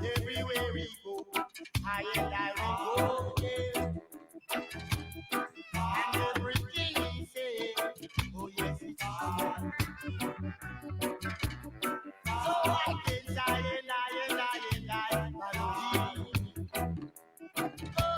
Everywhere we go, I and I will go, yeah. And everything he say, oh yes it's hard. So I can die and I, come on, it's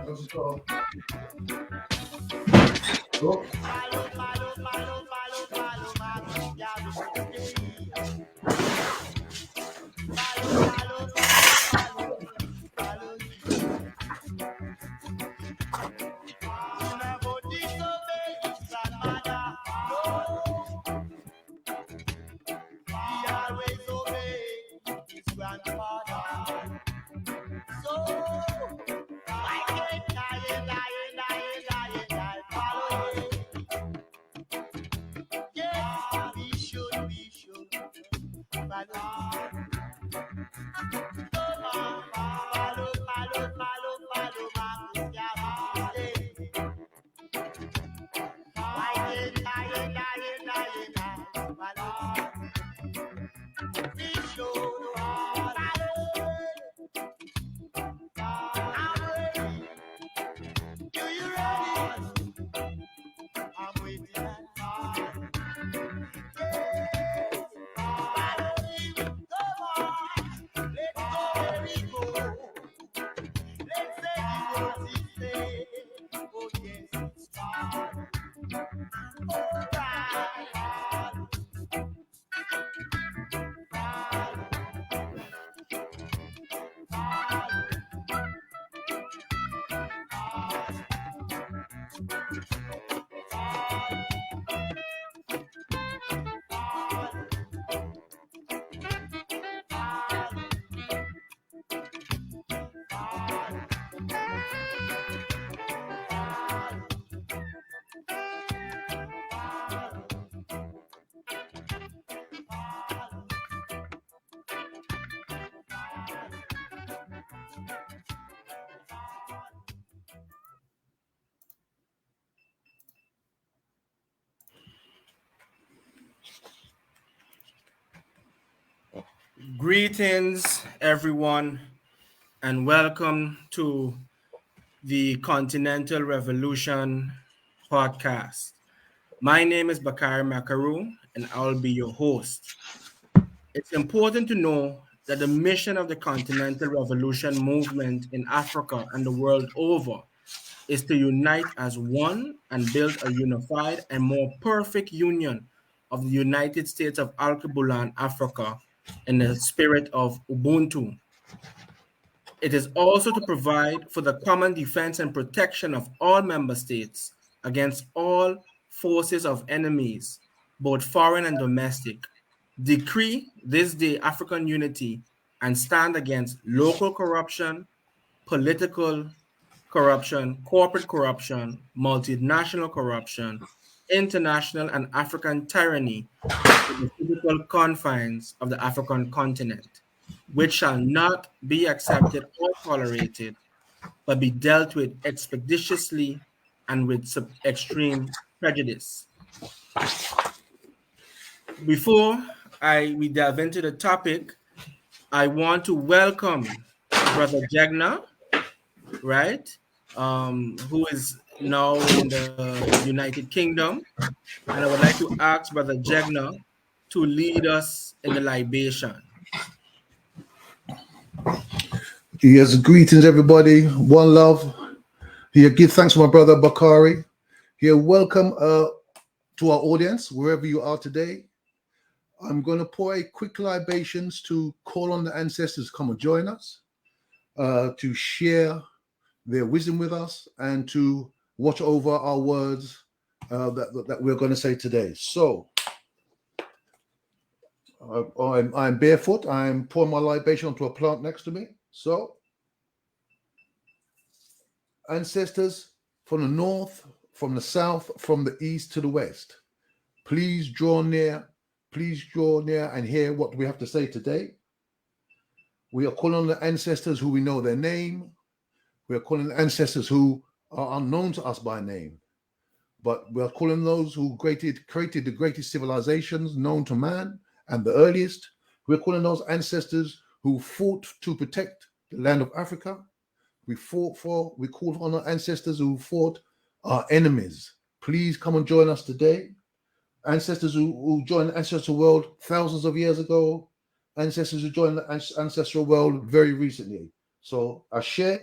us, follow. Greetings, everyone, and welcome to the Continental Revolution podcast. My name is Bakari Makaru, and I'll be your host. It's important to know that the mission of the Continental Revolution movement in Africa and the world over is to unite as one and build a unified and more perfect union of the United States of Alkebulan, Africa, in the spirit of Ubuntu. It is also to provide for the common defense and protection of all member states against all forces of enemies both foreign and domestic, decree this day African unity and stand against local corruption, political corruption, corporate corruption, multinational corruption, international and African tyranny in the physical confines of the African continent, which shall not be accepted or tolerated, but be dealt with expeditiously and with extreme prejudice. Before we delve into the topic, I want to welcome Brother Jegna, right? Who is now in the United Kingdom. And I would like to ask Brother Jegna to lead us in the libation. Yes, greetings everybody. One love. Here, give thanks to my brother Bakari. Here, welcome to our audience, wherever you are today. I'm going to pour a quick libations to call on the ancestors to come and join us, to share their wisdom with us, and to watch over our words that we're going to say today. So, I'm barefoot. I'm pouring my libation onto a plant next to me. So, ancestors from the north, from the south, from the east to the west, please draw near. Please draw near and hear what we have to say today. We are calling on the ancestors who we know their name. We are calling the ancestors who are unknown to us by name. But we are calling those who created the greatest civilizations known to man and the earliest. We're calling those ancestors who fought to protect the land of Africa. We call on our ancestors who fought our enemies. Please come and join us today. Ancestors who joined the ancestral world thousands of years ago. Ancestors who joined the ancestral world very recently. So, Ashe,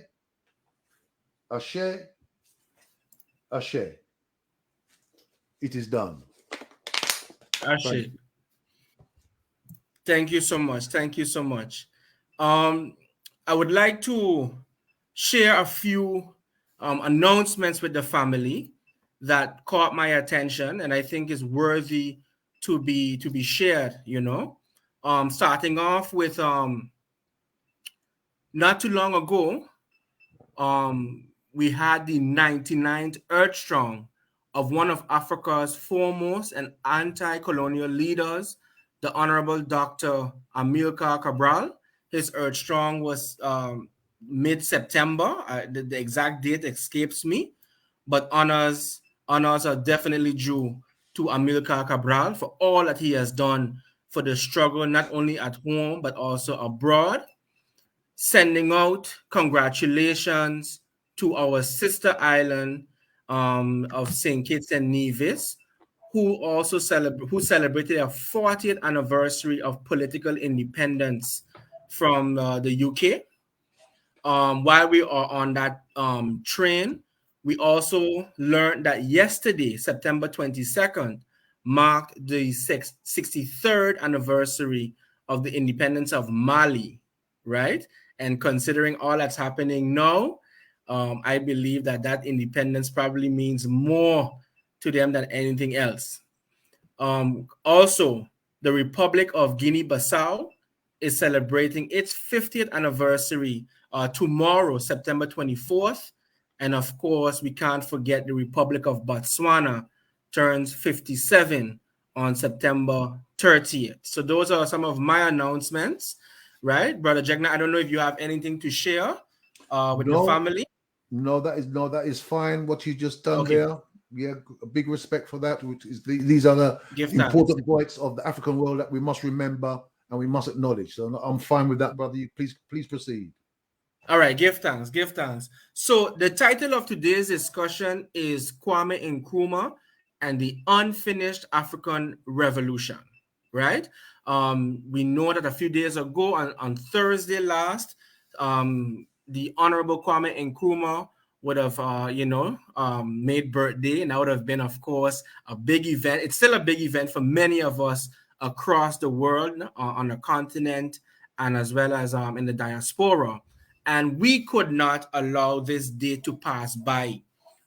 Ashe, Ashe. It is done. Ashe. Thank you so much. Thank you so much. I would like to share a few announcements with the family that caught my attention and I think is worthy to be shared, you know. Starting off with not too long ago, we had the 99th Earth Strong of one of Africa's foremost and anti-colonial leaders, the Honorable Dr. Amilcar Cabral. His Earth Strong was mid-September. The exact date escapes me, but honors are definitely due to Amilcar Cabral for all that he has done for the struggle, not only at home, but also abroad. Sending out congratulations to our sister island of St. Kitts and Nevis, who also celebrated a 40th anniversary of political independence from the UK. While we are on that train, we also learned that yesterday, September 22nd, marked the 63rd anniversary of the independence of Mali, right? And considering all that's happening now, I believe that independence probably means more to them than anything else. Also, the Republic of Guinea-Bissau is celebrating its 50th anniversary tomorrow, September 24th. And of course, we can't forget the Republic of Botswana turns 57 on September 30th. So those are some of my announcements, right? Brother Jegna, I don't know if you have anything to share with the family. No, that is fine. What you just done there. Yeah, big respect for that. Which is these are the important points of the African world that we must remember and we must acknowledge. So I'm fine with that, brother. Please proceed. All right, give thanks. So the title of today's discussion is Kwame Nkrumah and the Unfinished African Revolution, right? We know that a few days ago, on Thursday last, the Honorable Kwame Nkrumah would have, made birthday, and that would have been, of course, a big event. It's still a big event for many of us across the world, on the continent, and as well as in the diaspora. And we could not allow this day to pass by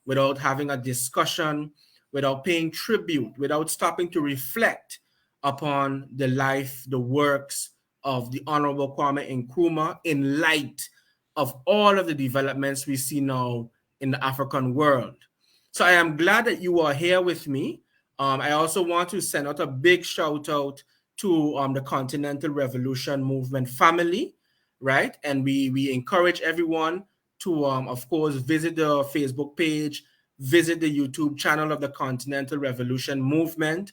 without having a discussion without paying tribute, without stopping to reflect upon the life, the works of the Honorable Kwame Nkrumah in light of all of the developments we see now in the African world. So I am glad that you are here with me. I also want to send out a big shout out to the Continental Revolution Movement family, right? And we encourage everyone to, of course, visit the Facebook page, visit the YouTube channel of the Continental Revolution Movement.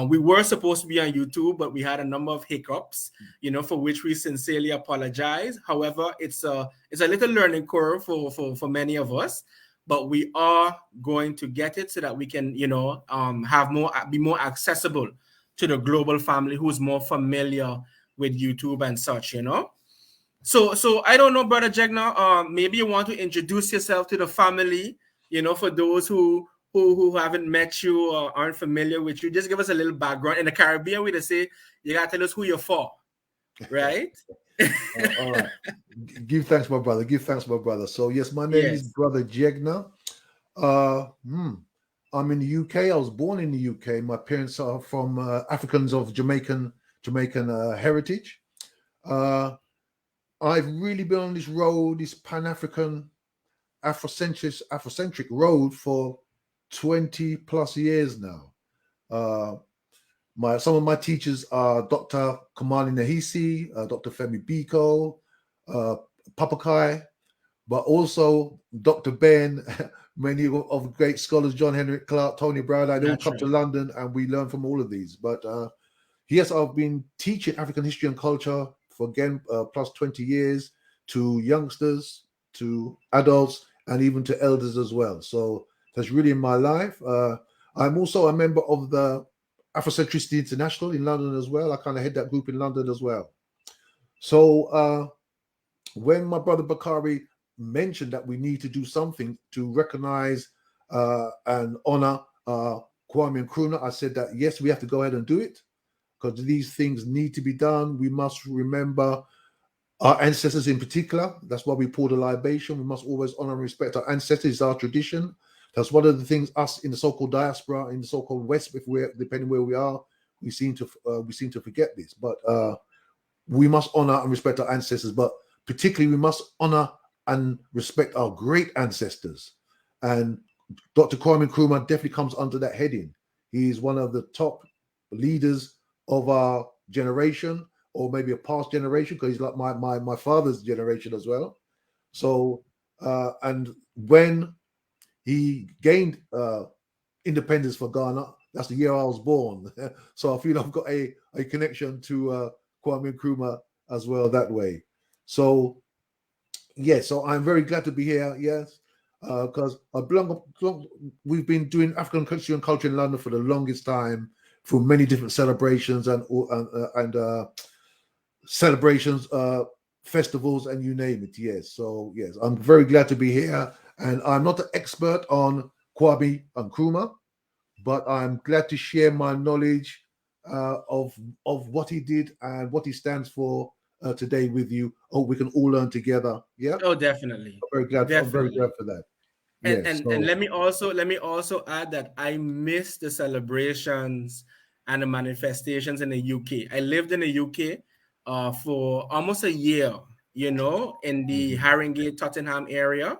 We were supposed to be on YouTube, but we had a number of hiccups, for which we sincerely apologize. However, it's a little learning curve for many of us, but we are going to get it so that we can, be more accessible to the global family who's more familiar with YouTube and such, So I don't know, Brother Jegna, maybe you want to introduce yourself to the family, for those who haven't met you or aren't familiar with you. Just give us a little background. In the Caribbean, we just say, you got to tell us who you're for, right? All right. Give thanks, my brother. Give thanks, my brother. So, yes, my name is Brother Jegna. I'm in the UK. I was born in the UK. My parents are from Africans of Jamaican heritage. I've really been on this road, this Pan-African Afrocentric road for 20 plus years now. Some of my teachers are Dr. Kamani Nahisi, Dr. Femi Biko, Papakai, but also Dr. Ben, many of great scholars, John Henrik Clark, Tony Brown. They all come to London and we learn from all of these. But yes, I've been teaching African history and culture for again plus 20 years to youngsters, to adults, and even to elders as well. So that's really in my life. I'm also a member of the Afrocentricity International in London as well. I kind of head that group in London as well. So when my brother Bakari mentioned that we need to do something to recognize and honor Kwame Nkrumah, I said that yes, we have to go ahead and do it because these things need to be done. We must remember our ancestors in particular. That's why we pour the libation. We must always honor and respect our ancestors. It's our tradition. That's one of the things us in the so-called diaspora, in the so-called West, if we're depending where we are, we seem to forget this. But we must honor and respect our ancestors. But particularly, we must honor and respect our great ancestors. And Dr. Kwame Nkrumah definitely comes under that heading. He is one of the top leaders of our generation, or maybe a past generation, because he's like my father's generation as well. So, and when he gained independence for Ghana, that's the year I was born. So I feel I've got a connection to Kwame Nkrumah as well that way. So, yes, so I'm very glad to be here, yes, because we've been doing African history and culture in London for the longest time, through many different celebrations and celebrations, festivals, and you name it, yes. So, yes, I'm very glad to be here. And I'm not an expert on Kwame Nkrumah, but I'm glad to share my knowledge of what he did and what he stands for today with you. Oh, we can all learn together. Yeah. Oh, definitely. I'm very glad. Definitely. I'm very glad for that. And let me also add that I miss the celebrations and the manifestations in the UK. I lived in the UK for almost a year, in the Haringey, Tottenham area.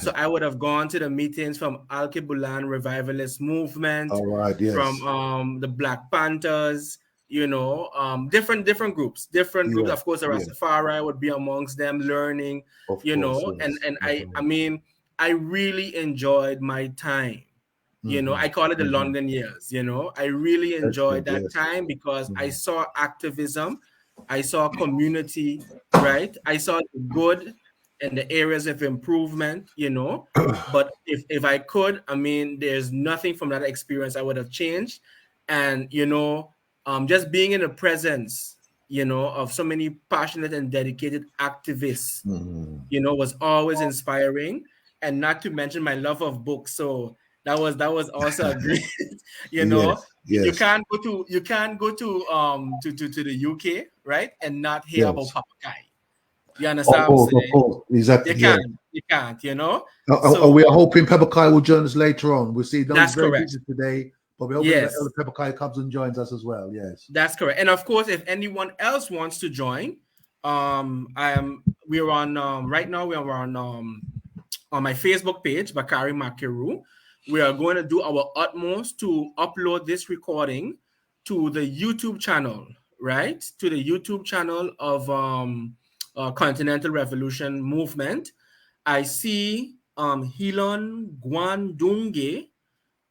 So I would have gone to the meetings from Al-Kibulan Revivalist Movement, from the Black Panthers, different groups. Of course, the Rastafari would be amongst them, learning, I really enjoyed my time. I call it the London years. I really enjoyed that time because I saw activism, I saw community, right? I saw the good and the areas of improvement, but if I could, there's nothing from that experience I would have changed. And, just being in the presence, of so many passionate and dedicated activists, was always inspiring. And not to mention my love of books. So that was also a great, Yes. You can't go to the UK, right? And not hear about Papakai. You understand? Of course, exactly. You can. You can't, you know. We are hoping Pepper Kai will join us later on. We'll see. That's He's very correct. busy today, but we're hoping that Yes, Elder Pepper Kai comes and joins us as well. Yes, that's correct. And of course, if anyone else wants to join, we're on right now. We are on my Facebook page, Bakari Makiru. We are going to do our utmost to upload this recording to the YouTube channel, right? To the YouTube channel of Continental Revolution Movement. I see Hilon Gwandunge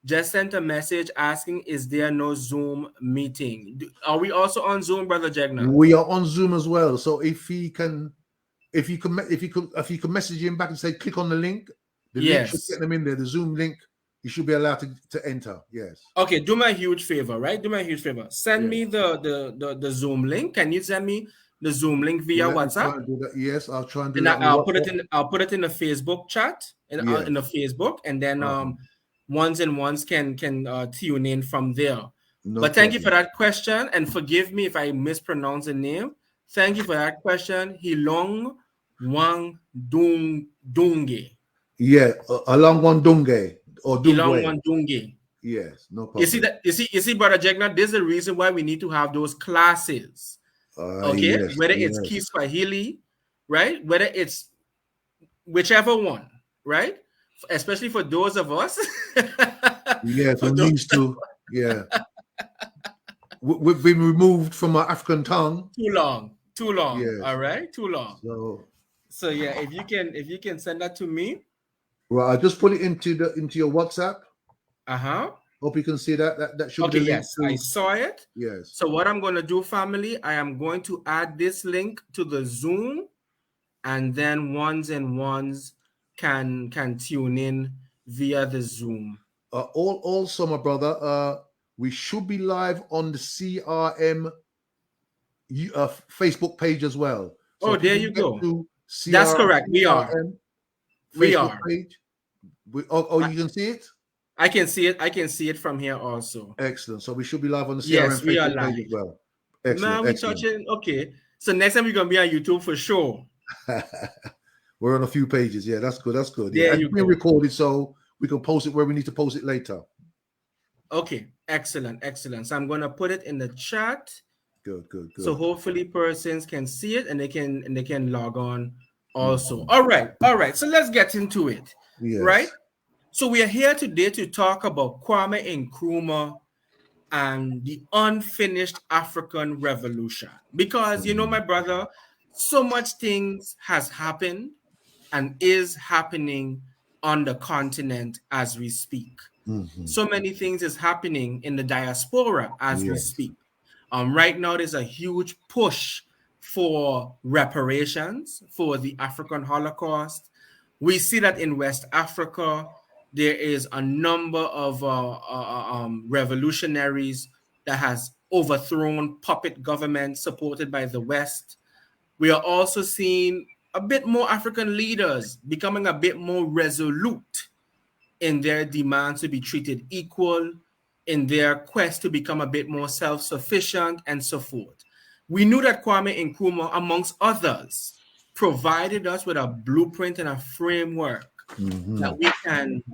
just sent a message asking, is there no Zoom meeting? Are we also on Zoom, Brother Jegna? we are on Zoom as well. So if you can message him back and say click on the link, the link should get them in there. The Zoom link, you should be allowed to enter. Yes. Okay, do me a huge favor, right? Do me a huge favor. Send me the Zoom link. Can you send me the Zoom link via WhatsApp? Yes, I'll try and do and that. I'll put it in the Facebook chat in the Facebook, and then ones can tune in from there. But thank you for that question, and forgive me if I mispronounce the name. Thank you for that question, Hilong Wang Dunge. Yeah, Along Wandunge or Hilong Wang Dunge. Yes, no problem. You see, Brother Jegna, this is the reason why we need to have those classes. Okay, yes, whether it's Kiswahili, right? Whether it's whichever one, right? Especially for those of us. Yes, I'm used to. Yeah, we've been removed from our African tongue. Too long. Yes. All right, too long. So yeah, if you can send that to me. Well, I just put it into your WhatsApp. Hope you can see that. That should be the link. Yes, I saw it. Yes. So what I'm going to do, family, I am going to add this link to the Zoom, and then ones can tune in via the Zoom. Also, my brother, we should be live on the CRM Facebook page as well. So there you go. CRM, that's correct. We are. Page. You can see it? I can see it. I can see it from here also. Excellent. So we should be live on the CRM yes, we Facebook are live. page as well. Excellent. Now touching. Okay. So next time we're gonna be on YouTube for sure. We're on a few pages. Yeah, that's good. That's good. There you go. Recorded so we can post it where we need to post it later. Okay. Excellent. So I'm gonna put it in the chat. Good. So hopefully persons can see it and they can log on also. All right. So let's get into it. Yes. Right. So we are here today to talk about Kwame Nkrumah and the unfinished African Revolution. Because, my brother, so much things has happened and is happening on the continent as we speak. So many things is happening in the diaspora as we speak. Right now, there's a huge push for reparations for the African Holocaust. We see that in West Africa, there is a number of revolutionaries that has overthrown puppet governments supported by the West. We are also seeing a bit more African leaders becoming a bit more resolute in their demands to be treated equal, in their quest to become a bit more self-sufficient, and so forth. We knew that Kwame Nkrumah, amongst others, provided us with a blueprint and a framework that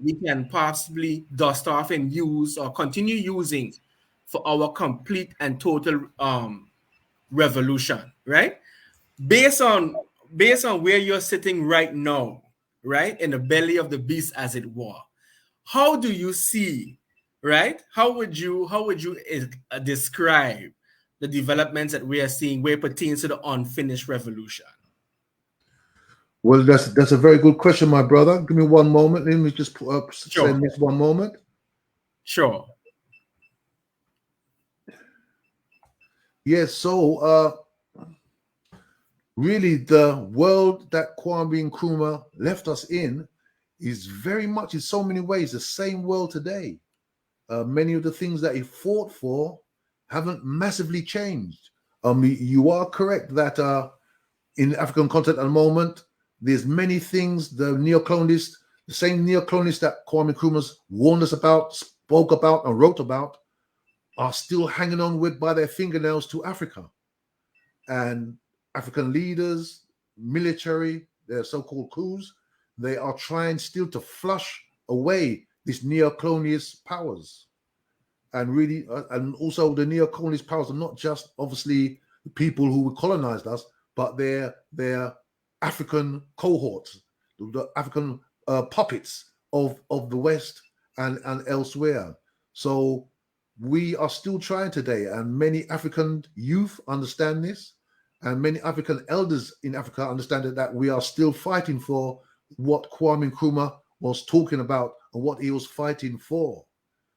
we can possibly dust off and use or continue using for our complete and total revolution, right? Based on where you're sitting right now, right, in the belly of the beast, as it were, how do you see, right? How would you describe the developments that we are seeing where it pertains to the unfinished revolution? Well, that's a very good question, my brother. Give me one moment. Let me just send this one moment. Sure. Yes. So, really, the world that Kwame Nkrumah left us in is very much, in so many ways, the same world today. Many of the things that he fought for haven't massively changed. You are correct that in the African continent at the moment, there's many things the same neocolonists that Kwame Nkrumah warned us about, spoke about, and wrote about, are still hanging on by their fingernails to Africa. And African leaders, military, their so-called coups, they are trying still to flush away these neo-colonialist powers. And really, and also the neo-colonialist powers are not just obviously the people who colonized us, but they're African cohorts, the African puppets of the West and elsewhere. So we are still trying today, and many African youth understand this, and many African elders in Africa understand that we are still fighting for what Kwame Nkrumah was talking about and what he was fighting for.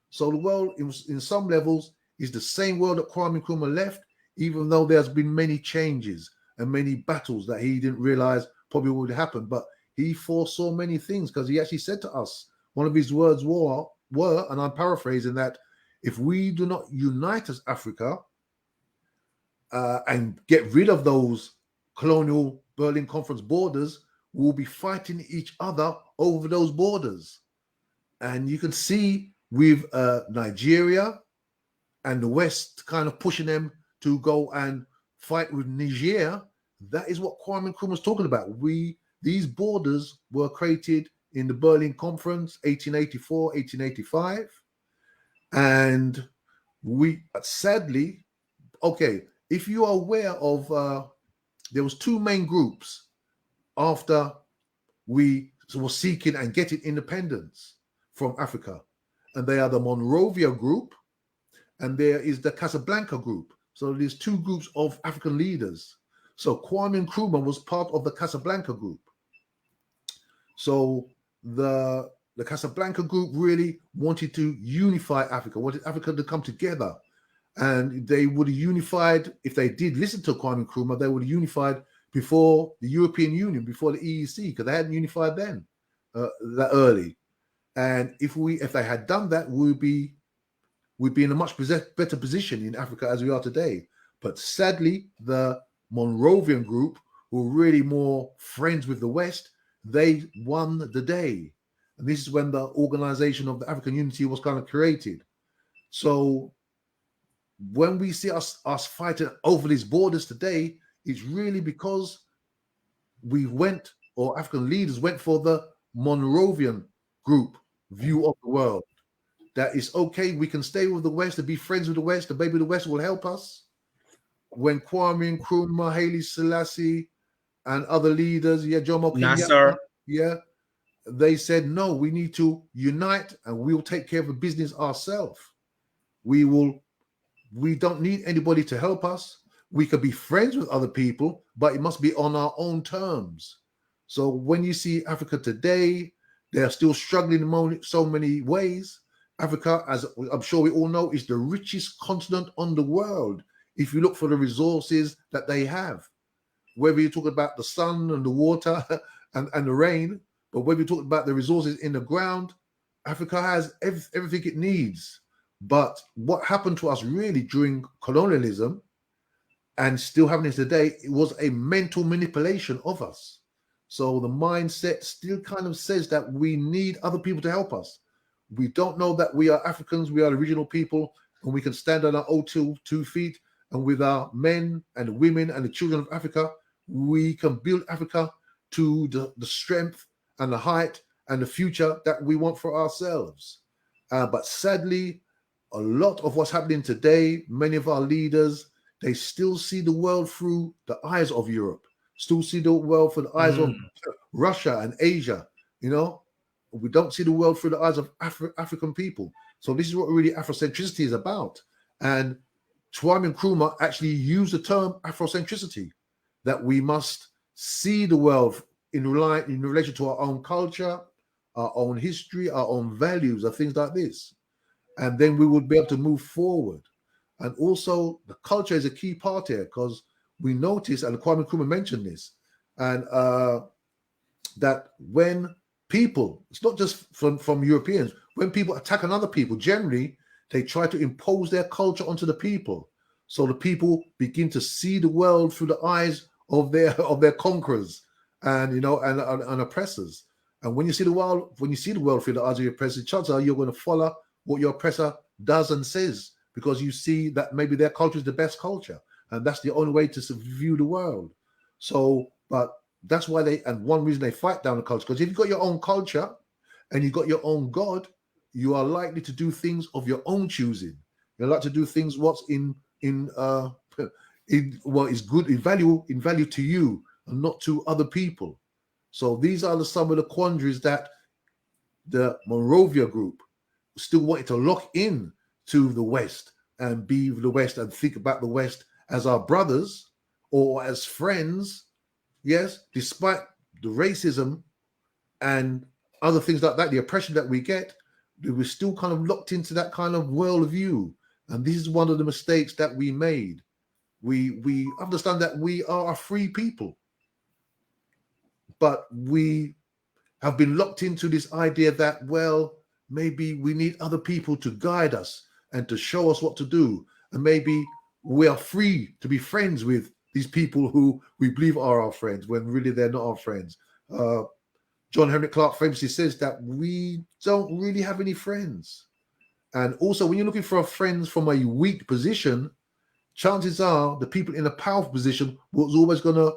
So the world, in some levels, is the same world that Kwame Nkrumah left, even though there's been many changes and many battles that he didn't realize probably would happen. But he foresaw many things, because he actually said to us, one of his words were, and I'm paraphrasing, that if we do not unite as Africa and get rid of those colonial Berlin Conference borders, we'll be fighting each other over those borders. And you can see with Nigeria and the West kind of pushing them to go and fight with Niger, that is what Kwame Nkrumah was talking about. These borders were created in the Berlin Conference, 1884, 1885. And we, sadly, okay, if you are aware of, there was two main groups after we were seeking and getting independence from Africa. And they are the Monrovia group, and there is the Casablanca group. So there's two groups of African leaders. So Kwame Nkrumah was part of the Casablanca group. So the Casablanca group really wanted to unify Africa, wanted Africa to come together. And they would have unified, if they did listen to Kwame Nkrumah, they would have unified before the European Union, before the EEC, because they hadn't unified then that early. And if they had done that, we'd be in a much better position in Africa as we are today. But sadly, the Monrovian group, who were really more friends with the West, they won the day. And this is when the organization of the African Unity was kind of created. So when we see us fighting over these borders today, it's really because African leaders went for the Monrovian group view of the world. That it's okay, we can stay with the West and be friends with the West, and maybe the West will help us. When Kwame Nkrumah, Haile Selassie, and other leaders, Jomo Kenyatta, they said, no, we need to unite and we'll take care of the business ourselves. We don't need anybody to help us. We could be friends with other people, but it must be on our own terms. So when you see Africa today, they're still struggling in so many ways. Africa, as I'm sure we all know, is the richest continent on the world if you look for the resources that they have. Whether you talk about the sun and the water and the rain, but whether you talk about the resources in the ground, Africa has everything it needs. But what happened to us really during colonialism, and still happening today, it was a mental manipulation of us. So the mindset still kind of says that we need other people to help us. We don't know that we are Africans, we are original people, and we can stand on our own two feet, and with our men and the women and the children of Africa, we can build Africa to the strength and the height and the future that we want for ourselves. But sadly, a lot of what's happening today, many of our leaders, they still see the world through the eyes of Europe, still see the world through the eyes of Russia and Asia. We don't see the world through the eyes of African people. So this is what really Afrocentricity is about. And Kwame Nkrumah actually used the term Afrocentricity, that we must see the world in relation to our own culture, our own history, our own values, and things like this. And then we would be able to move forward. And also the culture is a key part here, because we notice, and Kwame Nkrumah mentioned this, and that when people, it's not just from Europeans, when people attack another people, generally they try to impose their culture onto the people. So the people begin to see the world through the eyes of their conquerors and and oppressors. And when you see the world through the eyes of your oppressor, chances are you're going to follow what your oppressor does and says, because you see that maybe their culture is the best culture, and that's the only way to view the world. So, but That's why and one reason they fight down the culture, because if you've got your own culture and you've got your own God, you are likely to do things of your own choosing. You're like to do things what's in what is good in value to you and not to other people. So these are some of the quandaries that the Monrovia group still wanted to lock in to the West and be the West and think about the West as our brothers or as friends. Yes, despite the racism and other things like that, the oppression that we get, we're still kind of locked into that kind of worldview. And this is one of the mistakes that we made. We understand that we are a free people, but we have been locked into this idea that, well, maybe we need other people to guide us and to show us what to do. And maybe we are free to be friends with these people who we believe are our friends when really they're not our friends. John Henry Clark famously says that we don't really have any friends. And also, when you're looking for friends from a weak position, chances are the people in a powerful position was always going to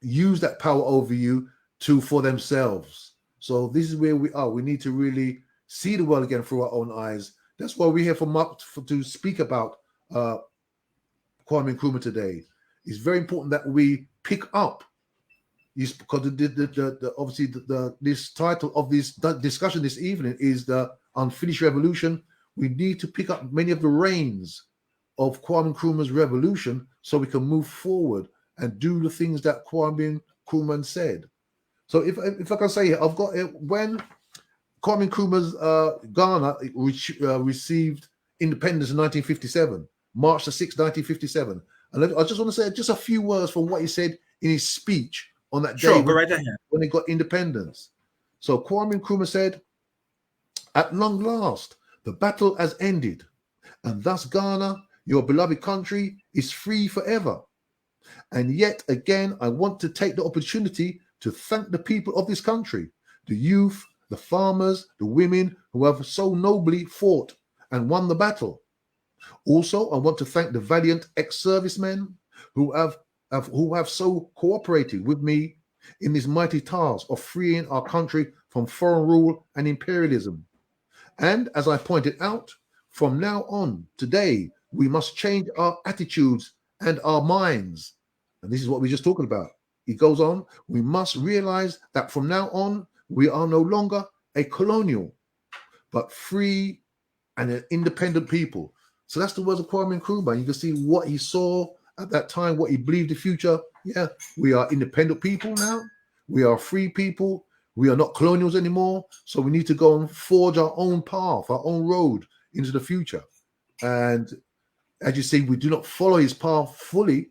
use that power over you for themselves. So this is where we are. We need to really see the world again through our own eyes. That's why we're here to speak about Kwame Nkrumah today. It's very important that we pick up because obviously this title of this discussion this evening is the Unfinished Revolution. We need to pick up many of the reins of Kwame Nkrumah's revolution so we can move forward and do the things that Kwame Nkrumah said. So if I can say here, I've got it when Kwame Nkrumah's Ghana received independence in 1957, March the 6th, 1957. And I just want to say just a few words from what he said in his speech on that day when he got independence. So Kwame Nkrumah said, "At long last, the battle has ended, and thus Ghana, your beloved country, is free forever. And yet again, I want to take the opportunity to thank the people of this country, the youth, the farmers, the women who have so nobly fought and won the battle. Also, I want to thank the valiant ex-servicemen who have so cooperated with me in this mighty task of freeing our country from foreign rule and imperialism. And as I pointed out, from now on, today, we must change our attitudes and our minds." And this is what we're just talking about. He goes on, "We must realize that from now on, we are no longer a colonial, but free and an independent people." So that's the words of Kwame Nkrumah. You can see what he saw at that time, what he believed the future. Yeah, we are independent people now. We are free people. We are not colonials anymore. So we need to go and forge our own path, our own road into the future. And as you see, we do not follow his path fully.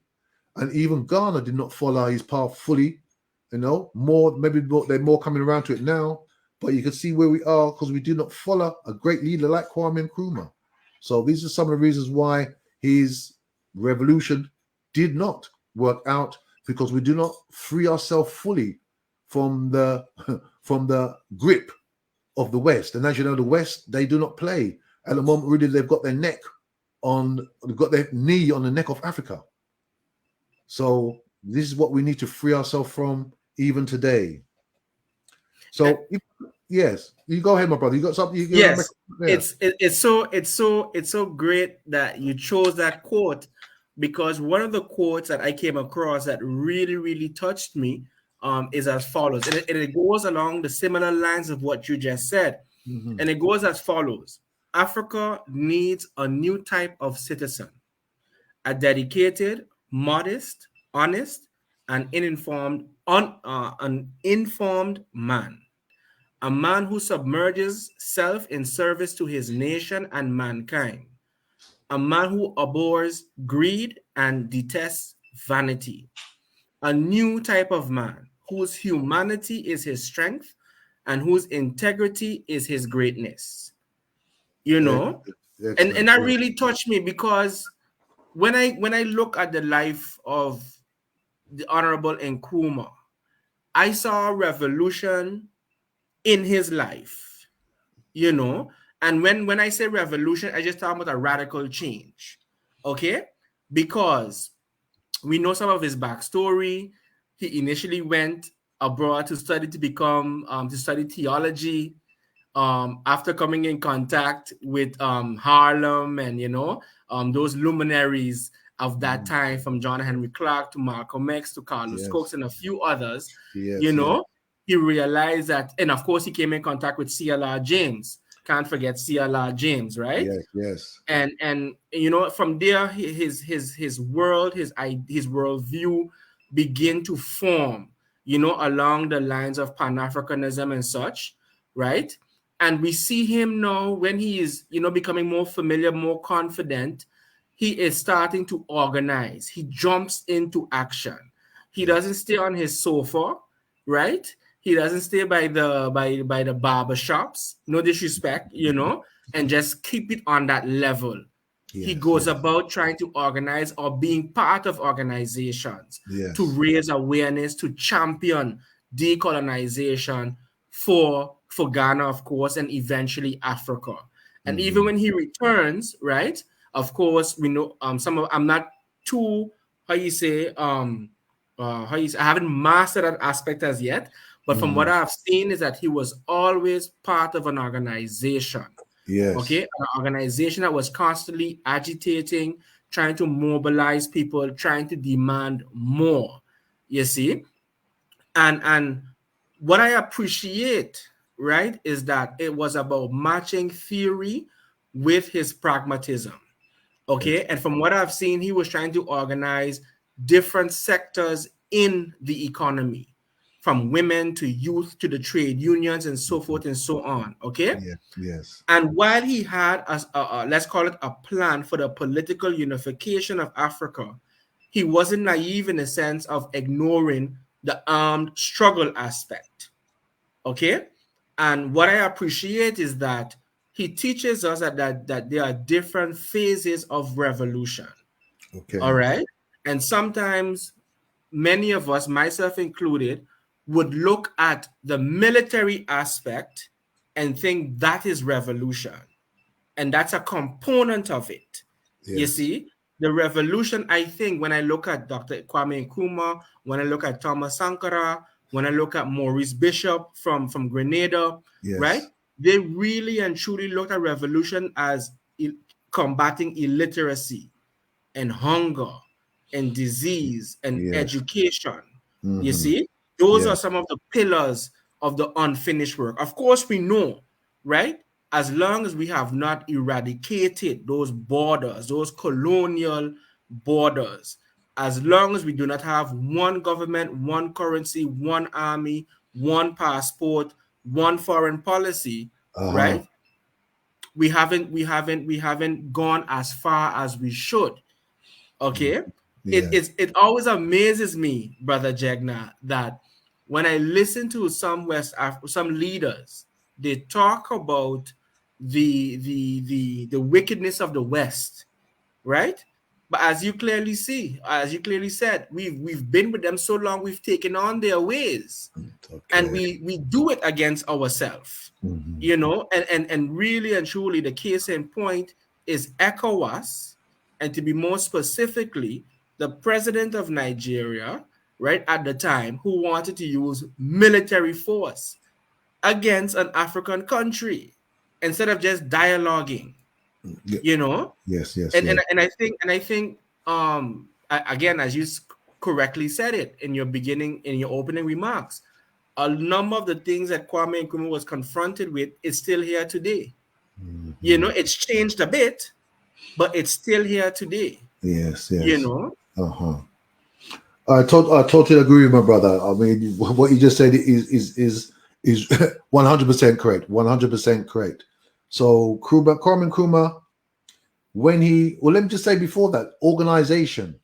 And even Ghana did not follow his path fully. They're more coming around to it now. But you can see where we are because we do not follow a great leader like Kwame Nkrumah. So these are some of the reasons why his revolution did not work out, because we do not free ourselves fully from the grip of the West. And as you know, the West, they do not play. At the moment, really, they've got their knee on the neck of Africa. So this is what we need to free ourselves from even today. So yes, you go ahead, my brother. You got something? Yes, it's so great that you chose that quote, because one of the quotes that I came across that really touched me is as follows, and it goes along the similar lines of what you just said, and it goes as follows: Africa needs a new type of citizen, a dedicated, modest, honest, and an informed man. A man who submerges self in service to his nation and mankind. A man who abhors greed and detests vanity. A new type of man whose humanity is his strength and whose integrity is his greatness. You know? And that really touched me, because when I look at the life of the Honorable Nkrumah, I saw a revolution in his life, you know. And when I say revolution, I just talk about a radical change, okay? Because we know some of his backstory. he initially went abroad to study to study theology. After coming in contact with Harlem and those luminaries of that time, from John Henry Clark to Malcolm X to Carlos Cox and a few others, he realized that, and of course he came in contact with CLR James. Can't forget CLR James, right? Yes. And from there his worldview begin to form, along the lines of Pan-Africanism and such, right? And we see him now when he is, becoming more familiar, more confident. He is starting to organize. He jumps into action. He doesn't stay on his sofa, right? He doesn't stay by the barber shops. No disrespect, and just keep it on that level. He goes about trying to organize or being part of organizations to raise awareness, to champion decolonization for Ghana, of course, and eventually Africa. And even when he returns, right, of course, we know I'm not too, I haven't mastered that aspect as yet, but from what I've seen is that he was always part of an organization. Okay, an organization that was constantly agitating, trying to mobilize people, trying to demand more. You see, and what I appreciate, right, is that it was about matching theory with his pragmatism. Okay, and from what I've seen, he was trying to organize different sectors in the economy, from women to youth to the trade unions and so forth and so on. Okay. Yes. And while he had let's call it a plan for the political unification of Africa, he wasn't naive in the sense of ignoring the armed struggle aspect. Okay. And what I appreciate is that he teaches us that there are different phases of revolution. Okay. All right. And sometimes many of us, myself included, would look at the military aspect and think that is revolution. And that's a component of it. You see, the revolution, I think, when I look at Dr. Kwame Nkrumah, when I look at Thomas Sankara, when I look at Maurice Bishop from Grenada, right? They really and truly looked at revolution as combating illiteracy and hunger and disease and education. You see, those are some of the pillars of the unfinished work. Of course, we know, right? As long as we have not eradicated those borders, those colonial borders, as long as we do not have one government, one currency, one army, one passport, one foreign policy, right? We haven't gone as far as we should. Okay. It always amazes me, Brother Jegna, that when I listen to some leaders, they talk about the wickedness of the West, right? But as you clearly said, we've been with them so long, we've taken on their ways, and we do it against ourselves, and really and truly the case in point is ECOWAS, and to be more specifically, the president of Nigeria, right, at the time, who wanted to use military force against an African country instead of just dialoguing, Yes. And I think again, as you correctly said it in your opening remarks, a number of the things that Kwame Nkrumah was confronted with is still here today. It's changed a bit, but it's still here today. Yes. I totally agree with my brother. I mean, what you just said is 100% correct. 100% correct. So Kwame Nkrumah, let me just say before that, organization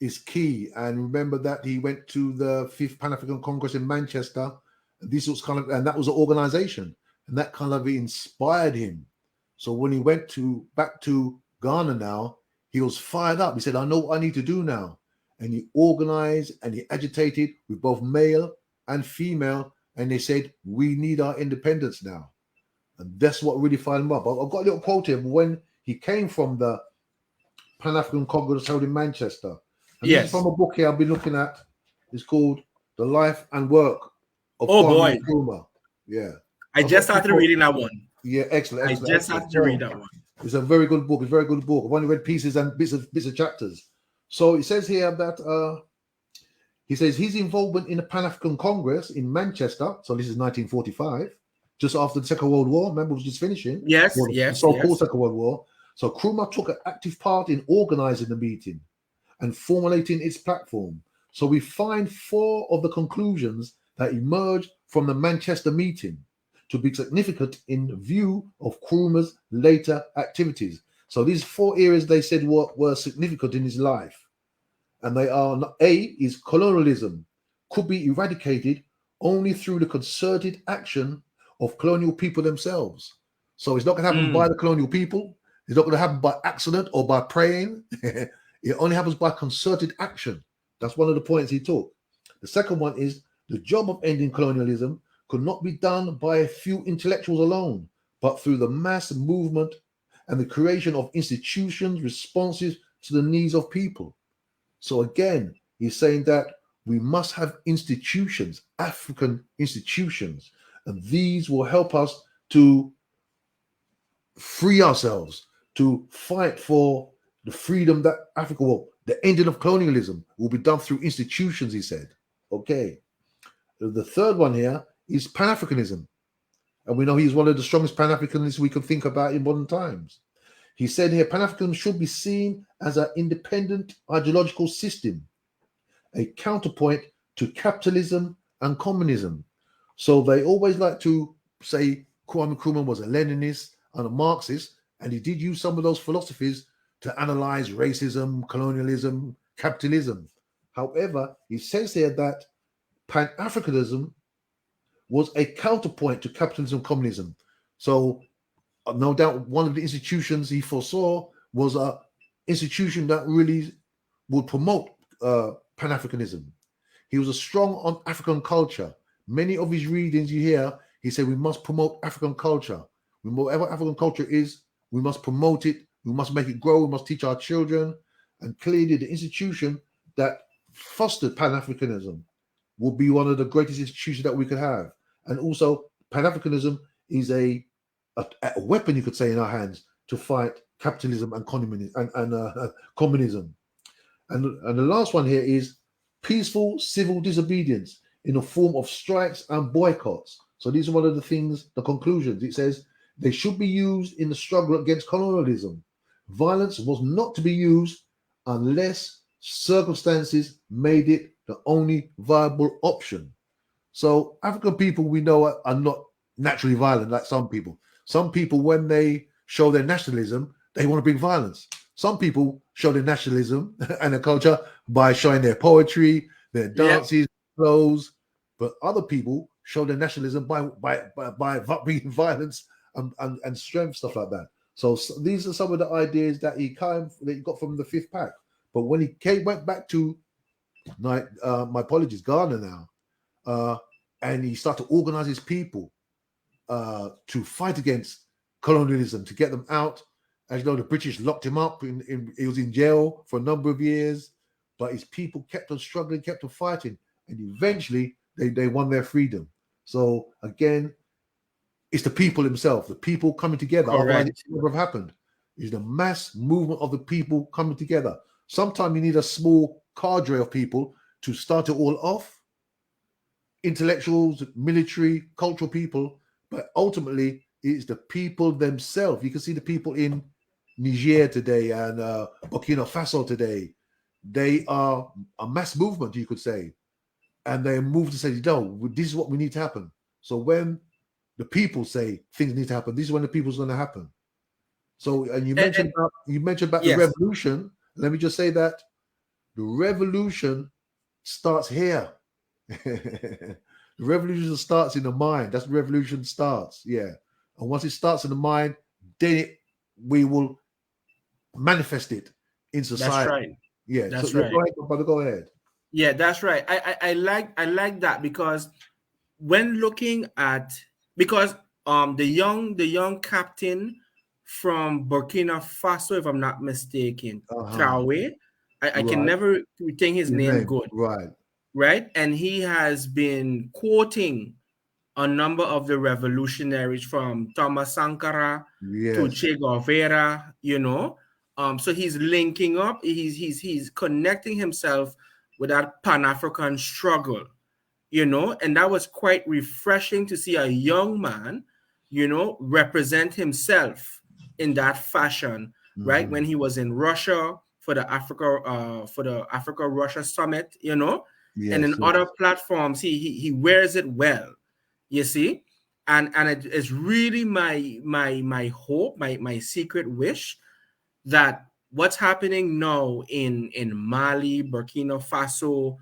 is key. And remember that he went to the 5th Pan-African Congress in Manchester. This was and that was an organization, and that kind of inspired him. So when he went back to Ghana now, he was fired up. He said, I know what I need to do now. And he organized and he agitated with both male and female. And they said, we need our independence now. And that's what really fired him up. I've got a little quote here when he came from the Pan-African Congress held in Manchester. And this is from a book here I've been looking at. It's called The Life and Work of Oh Kwame boy, Nkrumah. Yeah. I A lot just of started people- reading that one. Yeah, excellent, I excellent, just excellent. started to read that one. It's a very good book. It's a very good book. I've only read pieces and bits of chapters. So it says here that he says his involvement in the Pan-African Congress in Manchester. So this is 1945, just after the Second World War. Remember, it was just finishing. Yes, Well, the yes, so-called yes. Second World War. So Nkrumah took an active part in organizing the meeting and formulating its platform. So we find 4 of the conclusions that emerged from the Manchester meeting to be significant in view of Nkrumah's later activities. So these 4 areas they said were significant in his life. And they are: A is colonialism could be eradicated only through the concerted action of colonial people themselves. So it's not going to happen by the colonial people. It's not going to happen by accident or by praying. It only happens by concerted action. That's one of the points he took. The second one is the job of ending colonialism could not be done by a few intellectuals alone, but through the mass movement and the creation of institutions responsive to the needs of people. So again, he's saying that we must have institutions, African institutions, and these will help us to free ourselves, to fight for the freedom that Africa will. The ending of colonialism will be done through institutions, he said. Okay. The third one here is Pan-Africanism. And we know he's one of the strongest Pan-Africanists we can think about in modern times. He said here, Pan-Africanism should be seen as an independent ideological system, a counterpoint to capitalism and communism. So they always like to say Kwame Nkrumah was a Leninist and a Marxist, and he did use some of those philosophies to analyze racism, colonialism, capitalism. However, he says here that Pan-Africanism was a counterpoint to capitalism and communism. So no doubt one of the institutions he foresaw was an institution that really would promote Pan-Africanism. He was strong on African culture. Many of his readings you hear, he said we must promote African culture. Whatever African culture is, we must promote it. We must make it grow. We must teach our children. And clearly the institution that fostered Pan-Africanism will be one of the greatest institutions that we could have. And also Pan-Africanism is a weapon, you could say, in our hands to fight capitalism and communism. And the last one here is peaceful civil disobedience in the form of strikes and boycotts. So these are one of the things, the conclusions. It says they should be used in the struggle against colonialism. Violence was not to be used unless circumstances made it the only viable option. So African people we know are not naturally violent like some people. Some people, when they show their nationalism, they want to bring violence. Some people show their nationalism and their culture by showing their poetry, their dances, clothes. But other people show their nationalism by bringing violence and strength, stuff like that. So these are some of the ideas that he got from the Fifth Pack. But when he went back to my apologies, Ghana now, and he started to organize his people to fight against colonialism, to get them out. As you know, the British locked him up. He was in jail for a number of years, but his people kept on struggling, kept on fighting, and eventually they won their freedom. So again, it's the people themselves, the people coming together. Otherwise, it never have happened. It's the mass movement of the people coming together. Sometimes you need a small cadre of people to start it all off. Intellectuals, military, cultural people, but ultimately it's the people themselves. You can see the people in Niger today and Burkina Faso today. They are a mass movement, you could say, and they move to say, no, this is what we need to happen. So when the people say things need to happen, this is when the people's going to happen. So, and you mentioned about the revolution. Let me just say that the revolution starts here. The revolution starts in the mind. That's where revolution starts. Yeah. And once it starts in the mind, then we will manifest it in society. That's right. Yeah. That's so right. Go ahead. Yeah, that's right. I like that because when looking at the young captain from Burkina Faso, if I'm not mistaken, Traoré, I can never retain his name good. Right. right? And he has been quoting a number of the revolutionaries from Thomas Sankara to Yes. Che Guevara, so he's linking up, he's connecting himself with that Pan-African struggle, and that was quite refreshing to see a young man, represent himself in that fashion, right? When he was in Russia for the Africa Russia summit, and in Yes. other platforms, he wears it well, you see, and it is really my hope, my secret wish that what's happening now in Mali, Burkina Faso,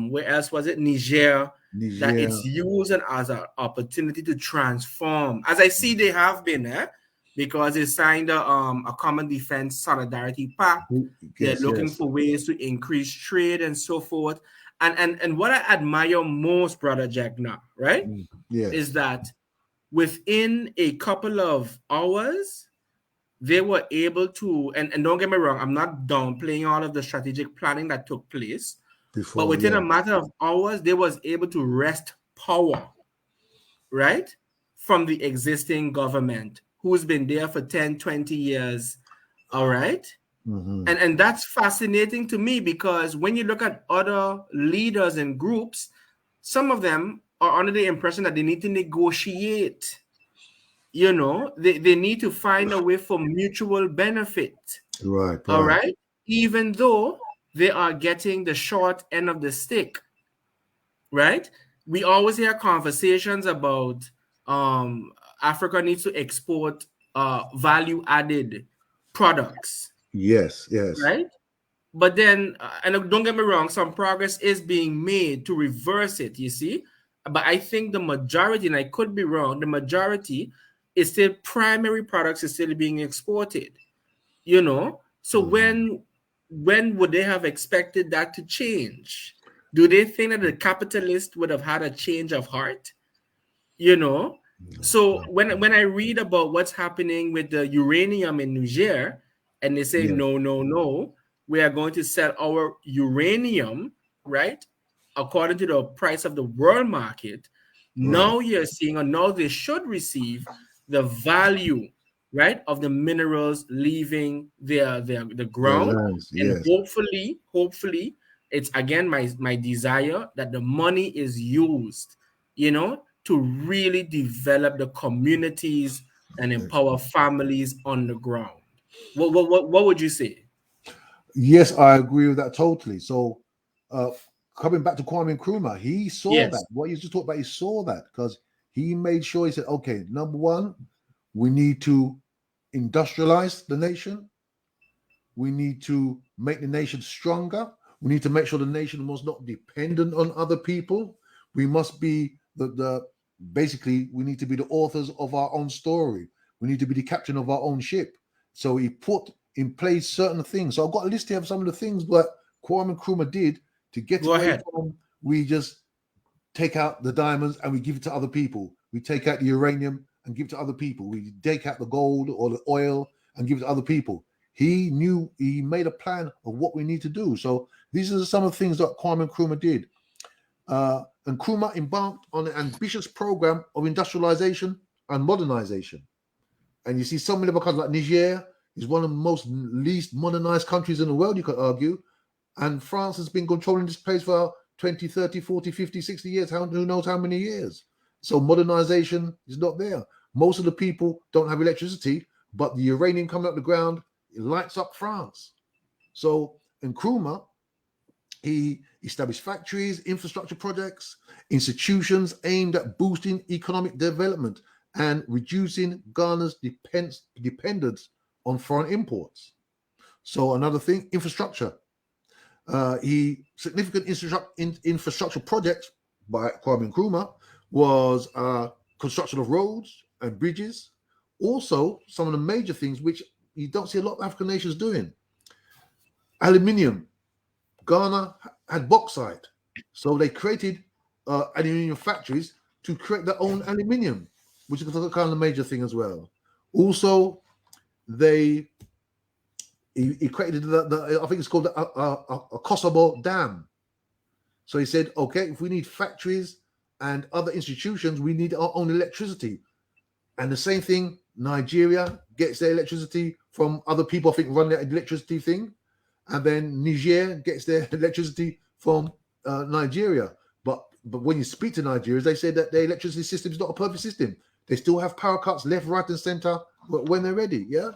where else was it? Niger, that Niger. it's used as an opportunity to transform, as I see they have been, because they signed a common defense solidarity pact. They're Yes. looking Yes. for ways to increase trade and so forth. And what I admire most, brother Jegna, right, is Yes. that within a couple of hours, they were able to, and don't get me wrong, I'm not downplaying all of the strategic planning that took place, but Before. within Yeah. a matter of hours, they was able to wrest power, right, from the existing government who's been there for 10, 20 years. All right. And that's fascinating to me, because when you look at other leaders and groups, some of them are under the impression that they need to negotiate. They need to find a way for mutual benefit. Right. All Right. right. Even though they are getting the short end of the stick, right? We always hear conversations about Africa needs to export value added products, Yes. Yes. right? But then, and don't get me wrong, some progress is being made to reverse it, you see. But I think the majority, and I could be wrong, the majority is still primary products is still being exported. So when would they have expected that to change? Do they think that the capitalist would have had a change of heart? you know so when I read about what's happening with the uranium in Niger, and they say Yes. no, no, no, we are going to sell our uranium, right, according to the price of the world market. Right. Now you're seeing, or now they should receive the value, right, of the minerals leaving the Their ground. lands. And Yes. hopefully it's again my desire that the money is used, to really develop the communities and empower families on the ground. What would you say? Yes, I agree with that totally. So, uh, coming back to Kwame Nkrumah, he saw Yes. that. What you just talked about, he saw that because he made sure he said, okay, number one, we need to industrialize the nation. We need to make the nation stronger. We need to make sure the nation was not dependent on other people. We must be the basically we need to be the authors of our own story. We need to be the captain of our own ship. So he put in place certain things. So I've got a list here of some of the things that Kwame Nkrumah did to get Go away ahead. from we just take out the diamonds and we give it to other people. We take out the uranium and give it to other people. We take out the gold or the oil and give it to other people. He knew, he made a plan of what we need to do. So these are some of the things that Kwame Nkrumah did. And Nkrumah embarked on an ambitious program of industrialization and modernization. And you see, some of the countries like Niger is one of the most least modernized countries in the world, you could argue. And France has been controlling this place for 20, 30, 40, 50, 60 years. Who knows how many years? So modernization is not there. Most of the people don't have electricity, but the uranium coming out the ground, it lights up France. So Nkrumah, he established factories, infrastructure projects, institutions aimed at boosting economic development and reducing Ghana's dependence on foreign imports. So another thing, infrastructure. He significant infrastructure projects by Kwame Nkrumah was construction of roads and bridges. Also, some of the major things which you don't see a lot of African nations doing. Aluminium. Ghana had bauxite, so they created aluminium factories to create their own aluminium, which is kind of a major thing as well. Also, he created the I think it's called a Kosovo Dam. So he said, okay, if we need factories and other institutions, we need our own electricity. And the same thing, Nigeria gets their electricity from other people, I think, run their electricity thing. And then Niger gets their electricity from Nigeria. But when you speak to Nigerians, they say that their electricity system is not a perfect system. They still have power cuts left, right, and center when they're ready. Yeah.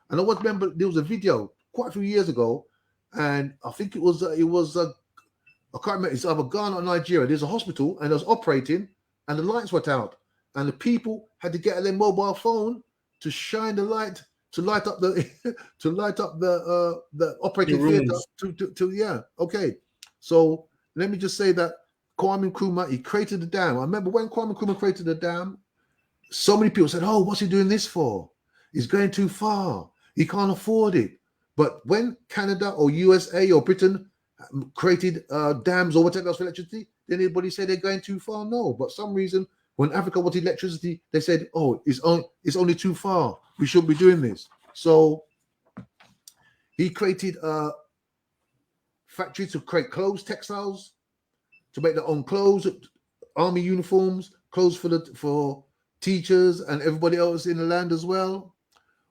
And I always remember there was a video quite a few years ago, and I think it was I can't remember, it's either Ghana or Nigeria. There's a hospital and it was operating, and the lights went out, and the people had to get their mobile phone to shine the light to light up the the operating theater to yeah. Okay, so let me just say that Kwame Nkrumah, he created the dam. I remember when Kwame Nkrumah created the dam, so many people said, "Oh, what's he doing this for? He's going too far. He can't afford it." But when Canada or USA or Britain created dams or whatever else for electricity, did anybody say they're going too far? No. But some reason, when Africa wanted electricity, they said, "Oh, it's only too far. We shouldn't be doing this." So he created a factory to create clothes, textiles, to make their own clothes, army uniforms, clothes for teachers and everybody else in the land as well.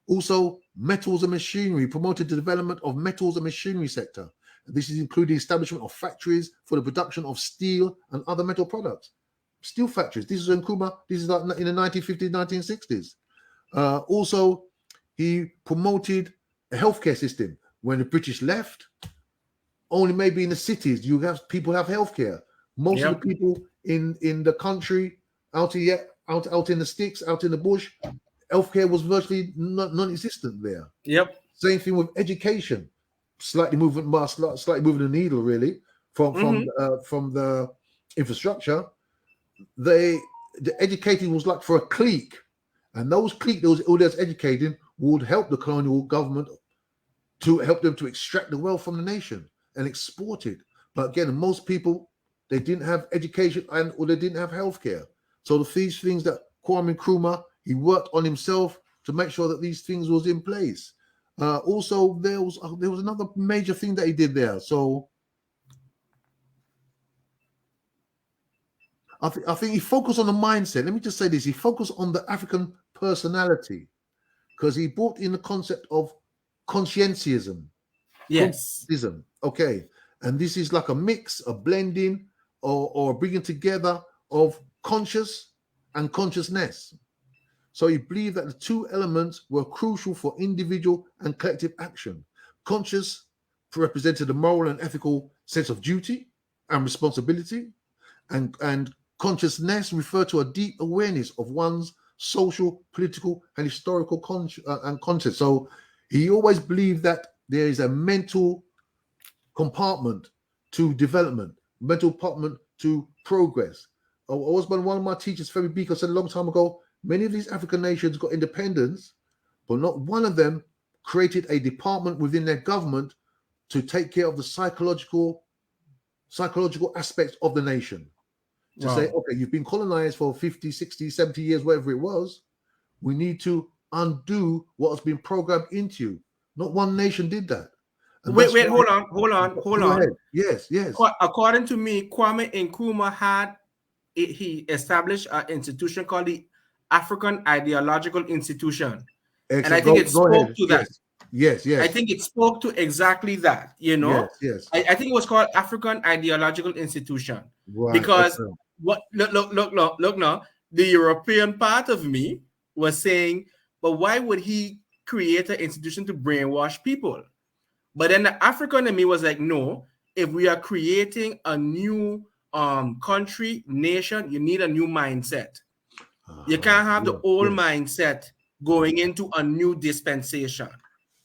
Also, metals and machinery, promoted the development of metals and machinery sector. This is including establishment of factories for the production of steel and other metal products. Steel factories. This is in Nkrumah. This is like in the 1950s, 1960s. Also, he promoted a healthcare system. When the British left, only maybe in the cities people have healthcare. Most of the people in the country, out in the sticks, out in the bush, healthcare was virtually non-existent there. Yep. Same thing with education. Slightly moving the needle really from the infrastructure. The educating was like for a clique, and those clique all that's educating would help the colonial government to help them to extract the wealth from the nation and export it. But again, most people, they didn't have education or they didn't have healthcare. So these things that Kwame Nkrumah, he worked on himself to make sure that these things was in place. Also, there was another major thing that he did there. So I think he focused on the mindset. Let me just say this: he focused on the African personality, because he brought in the concept of conscientism. Yes. Conscientism. Okay, and this is like a mix, a blending, or a bringing together of conscious and consciousness. So he believed that the two elements were crucial for individual and collective action. Conscious represented a moral and ethical sense of duty and responsibility, and consciousness referred to a deep awareness of one's social, political, and historical conscience. So he always believed that there is a mental compartment to development, mental compartment to progress. I was one of my teachers, Ferry Beaker, said a long time ago, many of these African nations got independence, but not one of them created a department within their government to take care of the psychological aspects of the nation. To say, okay, you've been colonized for 50, 60, 70 years, whatever it was. We need to undo what has been programmed into you. Not one nation did that. And wait, hold on. Ahead. Yes. According to me, Kwame Nkrumah he established an institution called the African Ideological Institution. Excellent. And I think it spoke to that. Yes. I think it spoke to exactly that, Yes. I think it was called African Ideological Institution. Right. Because Excellent. Look now, the European part of me was saying, but why would he create an institution to brainwash people? But then the African in me was like, no, if we are creating a new country, nation, you need a new mindset. You can't have the old mindset going into a new dispensation.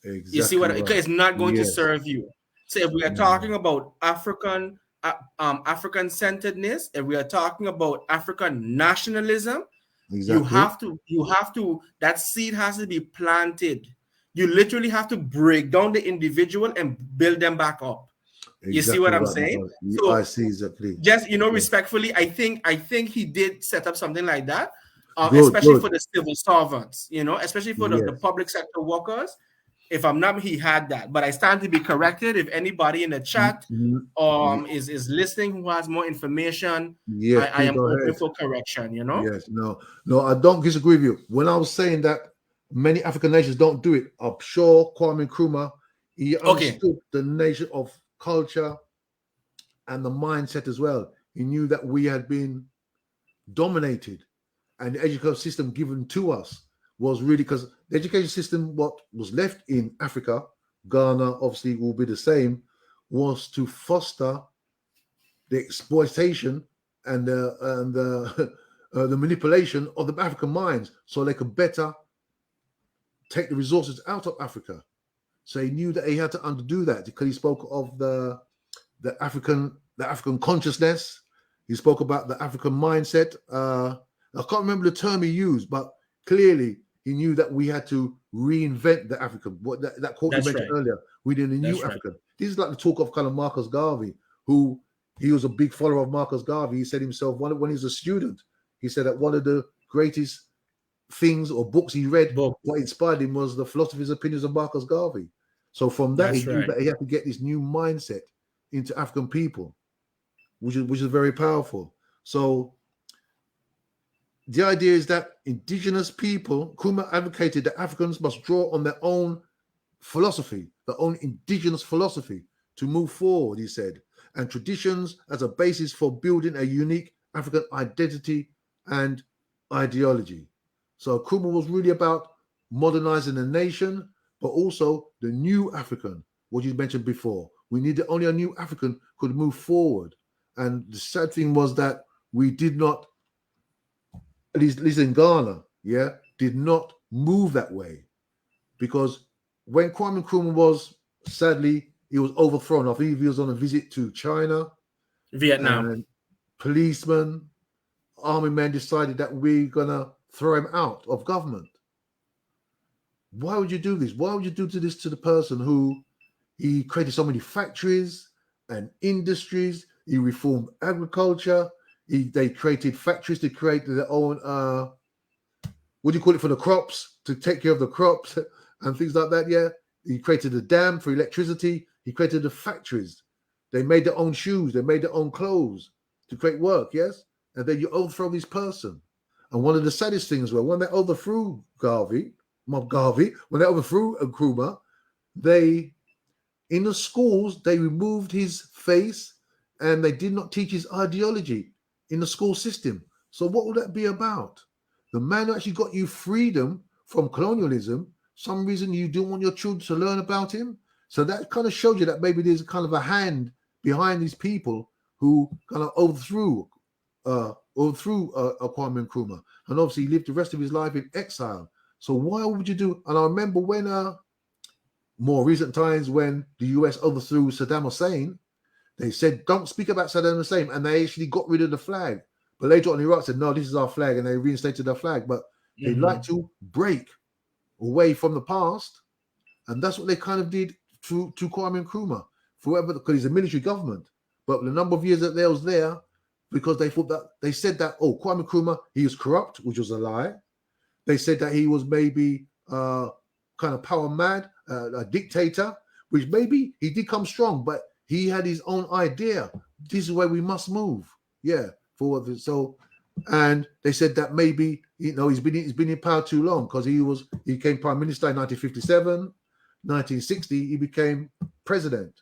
Exactly. You see what? Because it's not going to serve you. So if we are talking about African centeredness, if we are talking about African nationalism, you have to, that seed has to be planted. You literally have to break down the individual and build them back up. You see what I'm saying? So I see exactly. Just respectfully, I think he did set up something like that, especially for the civil servants, especially for the public sector workers. If I'm not, he had that. But I stand to be corrected. If anybody in the chat is listening who has more information, Yes, I please am go open ahead. for correction, you know? Yes, no, I don't disagree with you. When I was saying that many African nations don't do it, I'm sure Kwame Nkrumah, he understood the nation of culture and the mindset as well. He knew that we had been dominated, and the education system given to us was really, because the education system, what was left in Africa, Ghana obviously will be the same, was to foster the exploitation and the manipulation of the African minds, so they could better take the resources out of Africa. So he knew that he had to undo that, because he spoke of the African consciousness. He spoke about the African mindset. I can't remember the term he used, but clearly he knew that we had to reinvent the African. What that quote you mentioned earlier, we did a new African. This is like the talk of kind of Marcus Garvey, who he was a big follower of Marcus Garvey. He said himself, when he was a student, he said that one of the greatest things or books he read, what inspired him, was the Philosophy's Opinions of Marcus Garvey. So from that, he knew that he had to get this new mindset into African people, which is very powerful. So the idea is that indigenous people, Nkrumah advocated that Africans must draw on their own philosophy, their own indigenous philosophy to move forward, he said, and traditions as a basis for building a unique African identity and ideology. So Nkrumah was really about modernizing the nation, but also the new African, what you mentioned before. We needed only a new African could move forward. And the sad thing was that we did not, at least in Ghana, did not move that way. Because when Kwame Nkrumah was, sadly, he was overthrown. I think he was on a visit to China, Vietnam, and policemen, army men decided that we're gonna throw him out of government. Why would you do this? Why would you do this to the person who he created so many factories and industries? He reformed agriculture. They created factories to create their own what do you call it, for the crops, to take care of the crops and things like that. Yeah, he created a dam for electricity. He created the factories. They made their own shoes. They made their own clothes to create work. Yes, and then you overthrow this person. And one of the saddest things was when they overthrew when they overthrew Nkrumah, in the schools they removed his face and they did not teach his ideology in the school system. So what would that be about? The man who actually got you freedom from colonialism, some reason you don't want your children to learn about him. So that kind of shows you that maybe there's kind of a hand behind these people who kind of overthrew Kwame Nkrumah, and obviously he lived the rest of his life in exile. So why would you do? And I remember when more recent times when the US overthrew Saddam Hussein, they said don't speak about Saddam Hussein, and they actually got rid of the flag. But later on, Iraq said, no, this is our flag, and they reinstated their flag. But they like to break away from the past, and that's what they kind of did to Kwame Nkrumah, because he's a military government. But the number of years that they was there, because they thought that, they said that, Kwame Nkrumah, he was corrupt, which was a lie. They said that he was maybe kind of power mad, a dictator, which maybe he did come strong, but he had his own idea. This is where we must move. Yeah. And they said that maybe he's been in power too long, because he became prime minister in 1957, 1960 he became president,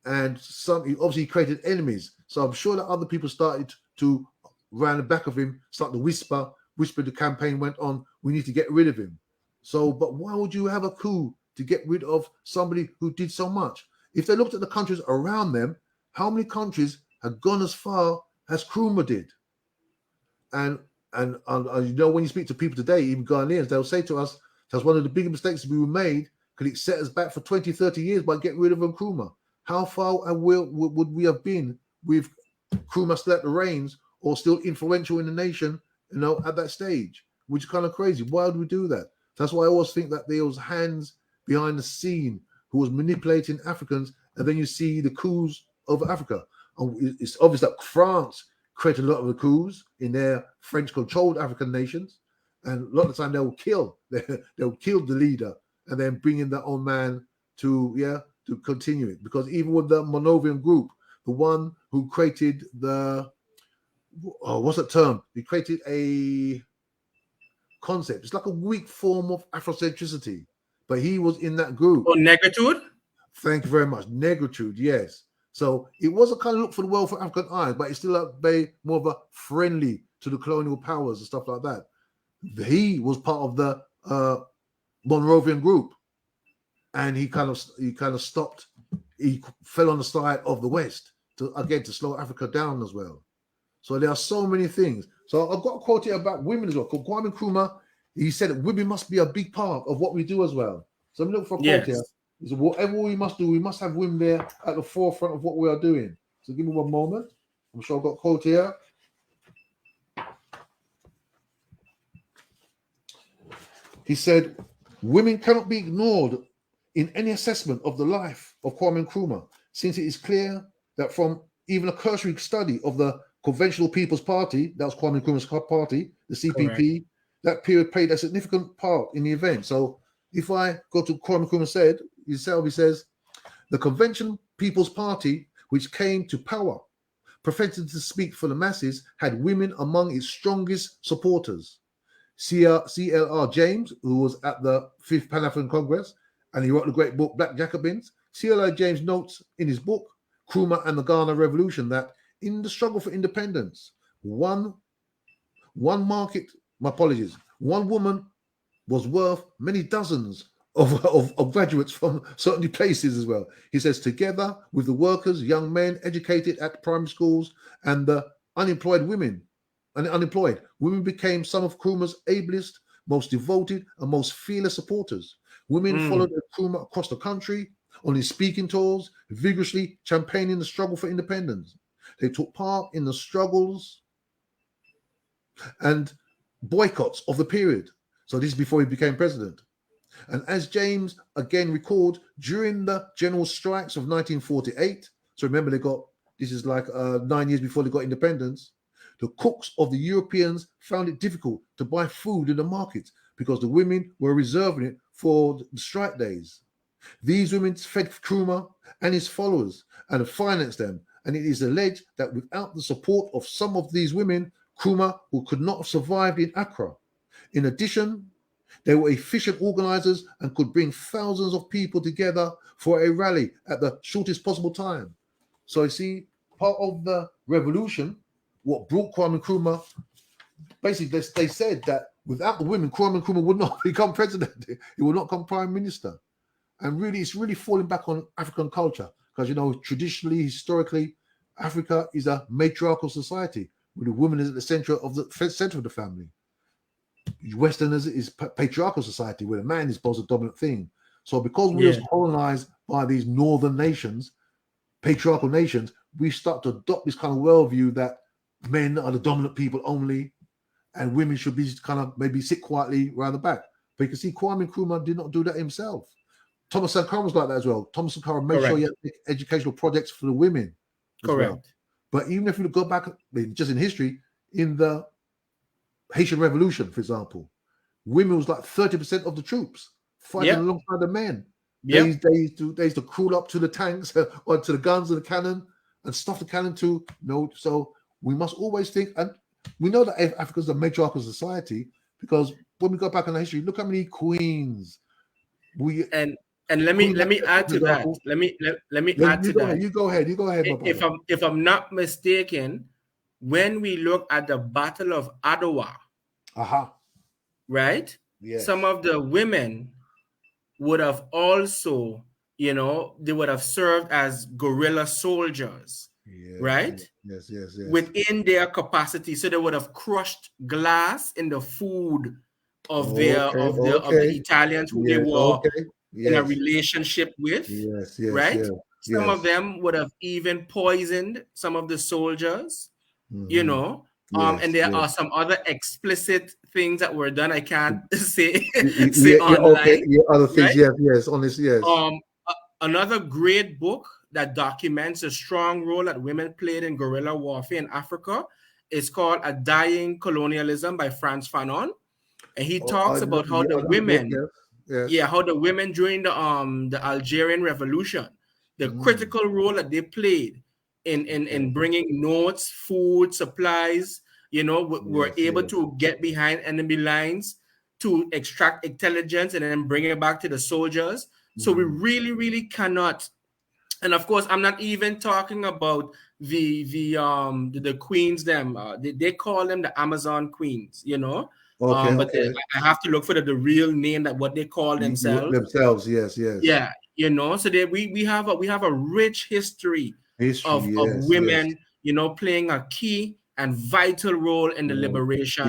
and he obviously created enemies. So I'm sure that other people started to, around the back of him, start to whisper. The campaign went on. We need to get rid of him. So, but why would you have a coup to get rid of somebody who did so much? If they looked at the countries around them, how many countries had gone as far as Nkrumah did? And when you speak to people today, even Ghanaians, they'll say to us, that's one of the biggest mistakes we made, because it set us back for 20, 30 years by getting rid of Nkrumah. How far would we have been with Nkrumah still at the reins, or still influential in the nation, at that stage? Which is kind of crazy. Why would we do that? That's why I always think that there was hands behind the scene who was manipulating Africans, and then you see the coups over Africa. And it's obvious that France created a lot of the coups in their French-controlled African nations, and a lot of the time they'll kill the leader, and then bringing their own man to continue it. Because even with the Monovian group, the one who created the what's that term? He created a concept. It's like a weak form of Afrocentricity, but he was in that group. Oh, negritude? Thank you very much. Negritude, yes. So it was a kind of look for the world for African eyes, but it's still a very more of a friendly to the colonial powers and stuff like that. He was part of the Monrovian group, and he kind of stopped. He fell on the side of the West to slow Africa down as well. So there are so many things. So I've got a quote here about women as well. Kwame Nkrumah, he said that women must be a big part of what we do as well. So I'm looking for a quote here. He said, whatever we must do, we must have women there at the forefront of what we are doing. So give me one moment. I'm sure I've got a quote here. He said, women cannot be ignored in any assessment of the life of Kwame Nkrumah, since it is clear that from even a cursory study of the Conventional People's Party, that was Kwame Nkrumah's party, the CPP, correct, that period played a significant part in the event. So if I go to Kwame Nkrumah he says, the Conventional People's Party, which came to power, professing to speak for the masses, had women among its strongest supporters. C.L.R. James, who was at the 5th Pan-African Congress, and he wrote the great book, Black Jacobins. C.L.R. James notes in his book, Nkrumah and the Ghana Revolution, that in the struggle for independence, one woman was worth many dozens of graduates from certain places as well. He says, together with the workers, young men educated at primary schools, and the unemployed women, became some of Nkrumah's ablest, most devoted, and most fearless supporters. Women followed Nkrumah across the country on his speaking tours, vigorously championing the struggle for independence. They took part in the struggles and boycotts of the period. So this is before he became president. And as James again recalled, during the general strikes of 1948, so remember this is like 9 years before they got independence, the cooks of the Europeans found it difficult to buy food in the markets because the women were reserving it for the strike days. These women fed Nkrumah and his followers and financed them, and it is alleged that without the support of some of these women, Nkrumah could not have survived in Accra. In addition, they were efficient organizers and could bring thousands of people together for a rally at the shortest possible time. So you see, part of the revolution, what brought Kwame Nkrumah, basically they said that without the women, Kwame Nkrumah would not become president. He would not become prime minister. And really, it's really falling back on African culture because, traditionally, historically, Africa is a matriarchal society where the woman is at the center of the family. Westerners is patriarchal society where the man is supposed to be the dominant thing. So because we were colonized by these northern nations, patriarchal nations, we start to adopt this kind of worldview that men are the dominant people only, and women should be kind of maybe sit quietly around the back. But you can see Kwame Nkrumah did not do that himself. Thomas Sankara was like that as well. Thomas Sankara made sure he had educational projects for the women as well. But even if you go back, just in history, in the Haitian Revolution, for example, women was like 30% of the troops fighting alongside the men. They used to crawl up to the tanks or to the guns and the cannon and stuff the cannon to. So we must always think, and we know that Africa's a matriarchal society because when we go back in the history, look how many queens and let me add to that. Let me add to that. You go ahead. If I'm not mistaken, when we look at the Battle of Adwa, right? Yes. Some of the women would have also, they would have served as guerrilla soldiers, right? Yes. Within their capacity, so they would have crushed glass in the food of the Italians who they were in a relationship with, right? Some of them would have even poisoned some of the soldiers, and there are some other explicit things that were done. I can't say online. Other things, right? Yes, honestly, yes. Another great book that documents the strong role that women played in guerrilla warfare in Africa is called A Dying Colonialism by Frantz Fanon. And he talks about how the women Yes. Yeah, how the women during the Algerian Revolution, the critical role that they played in bringing notes, food, supplies, were able to get behind enemy lines to extract intelligence and then bring it back to the soldiers. So we really, really cannot. And of course, I'm not even talking about the queens. They call them the Amazon queens, but I have to look for the real name, that what they call themselves. Yes. Yeah, so we have a rich history of women, playing a key and vital role in the liberation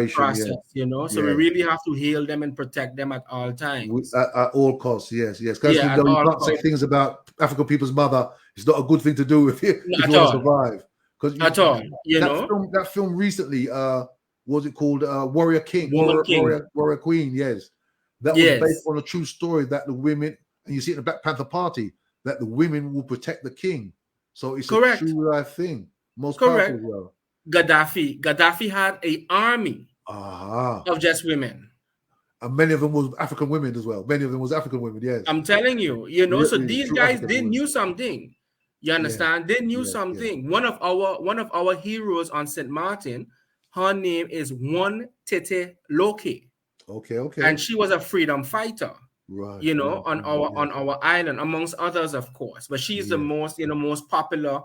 process. So we really have to hail them and protect them at all times. At all costs. Yes. Because Yeah, you can't say things about African people's mother. It's not a good thing to do if you want to survive. Because that film recently, what was it called? Warrior King, Warrior Queen. Yes, that was based on a true story that the women, and you see it in the Black Panther Party, that the women will protect the king. So it's a true life thing. Most powerful as well. Gaddafi had an army of just women. And many of them was African women as well. Yes. I'm telling you, so these guys, they knew something. You understand? They knew something. One of our heroes on St. Martin, her name is One Tete Loke. Okay. And she was a freedom fighter. Right. On our island, amongst others, of course. But she's the most, most popular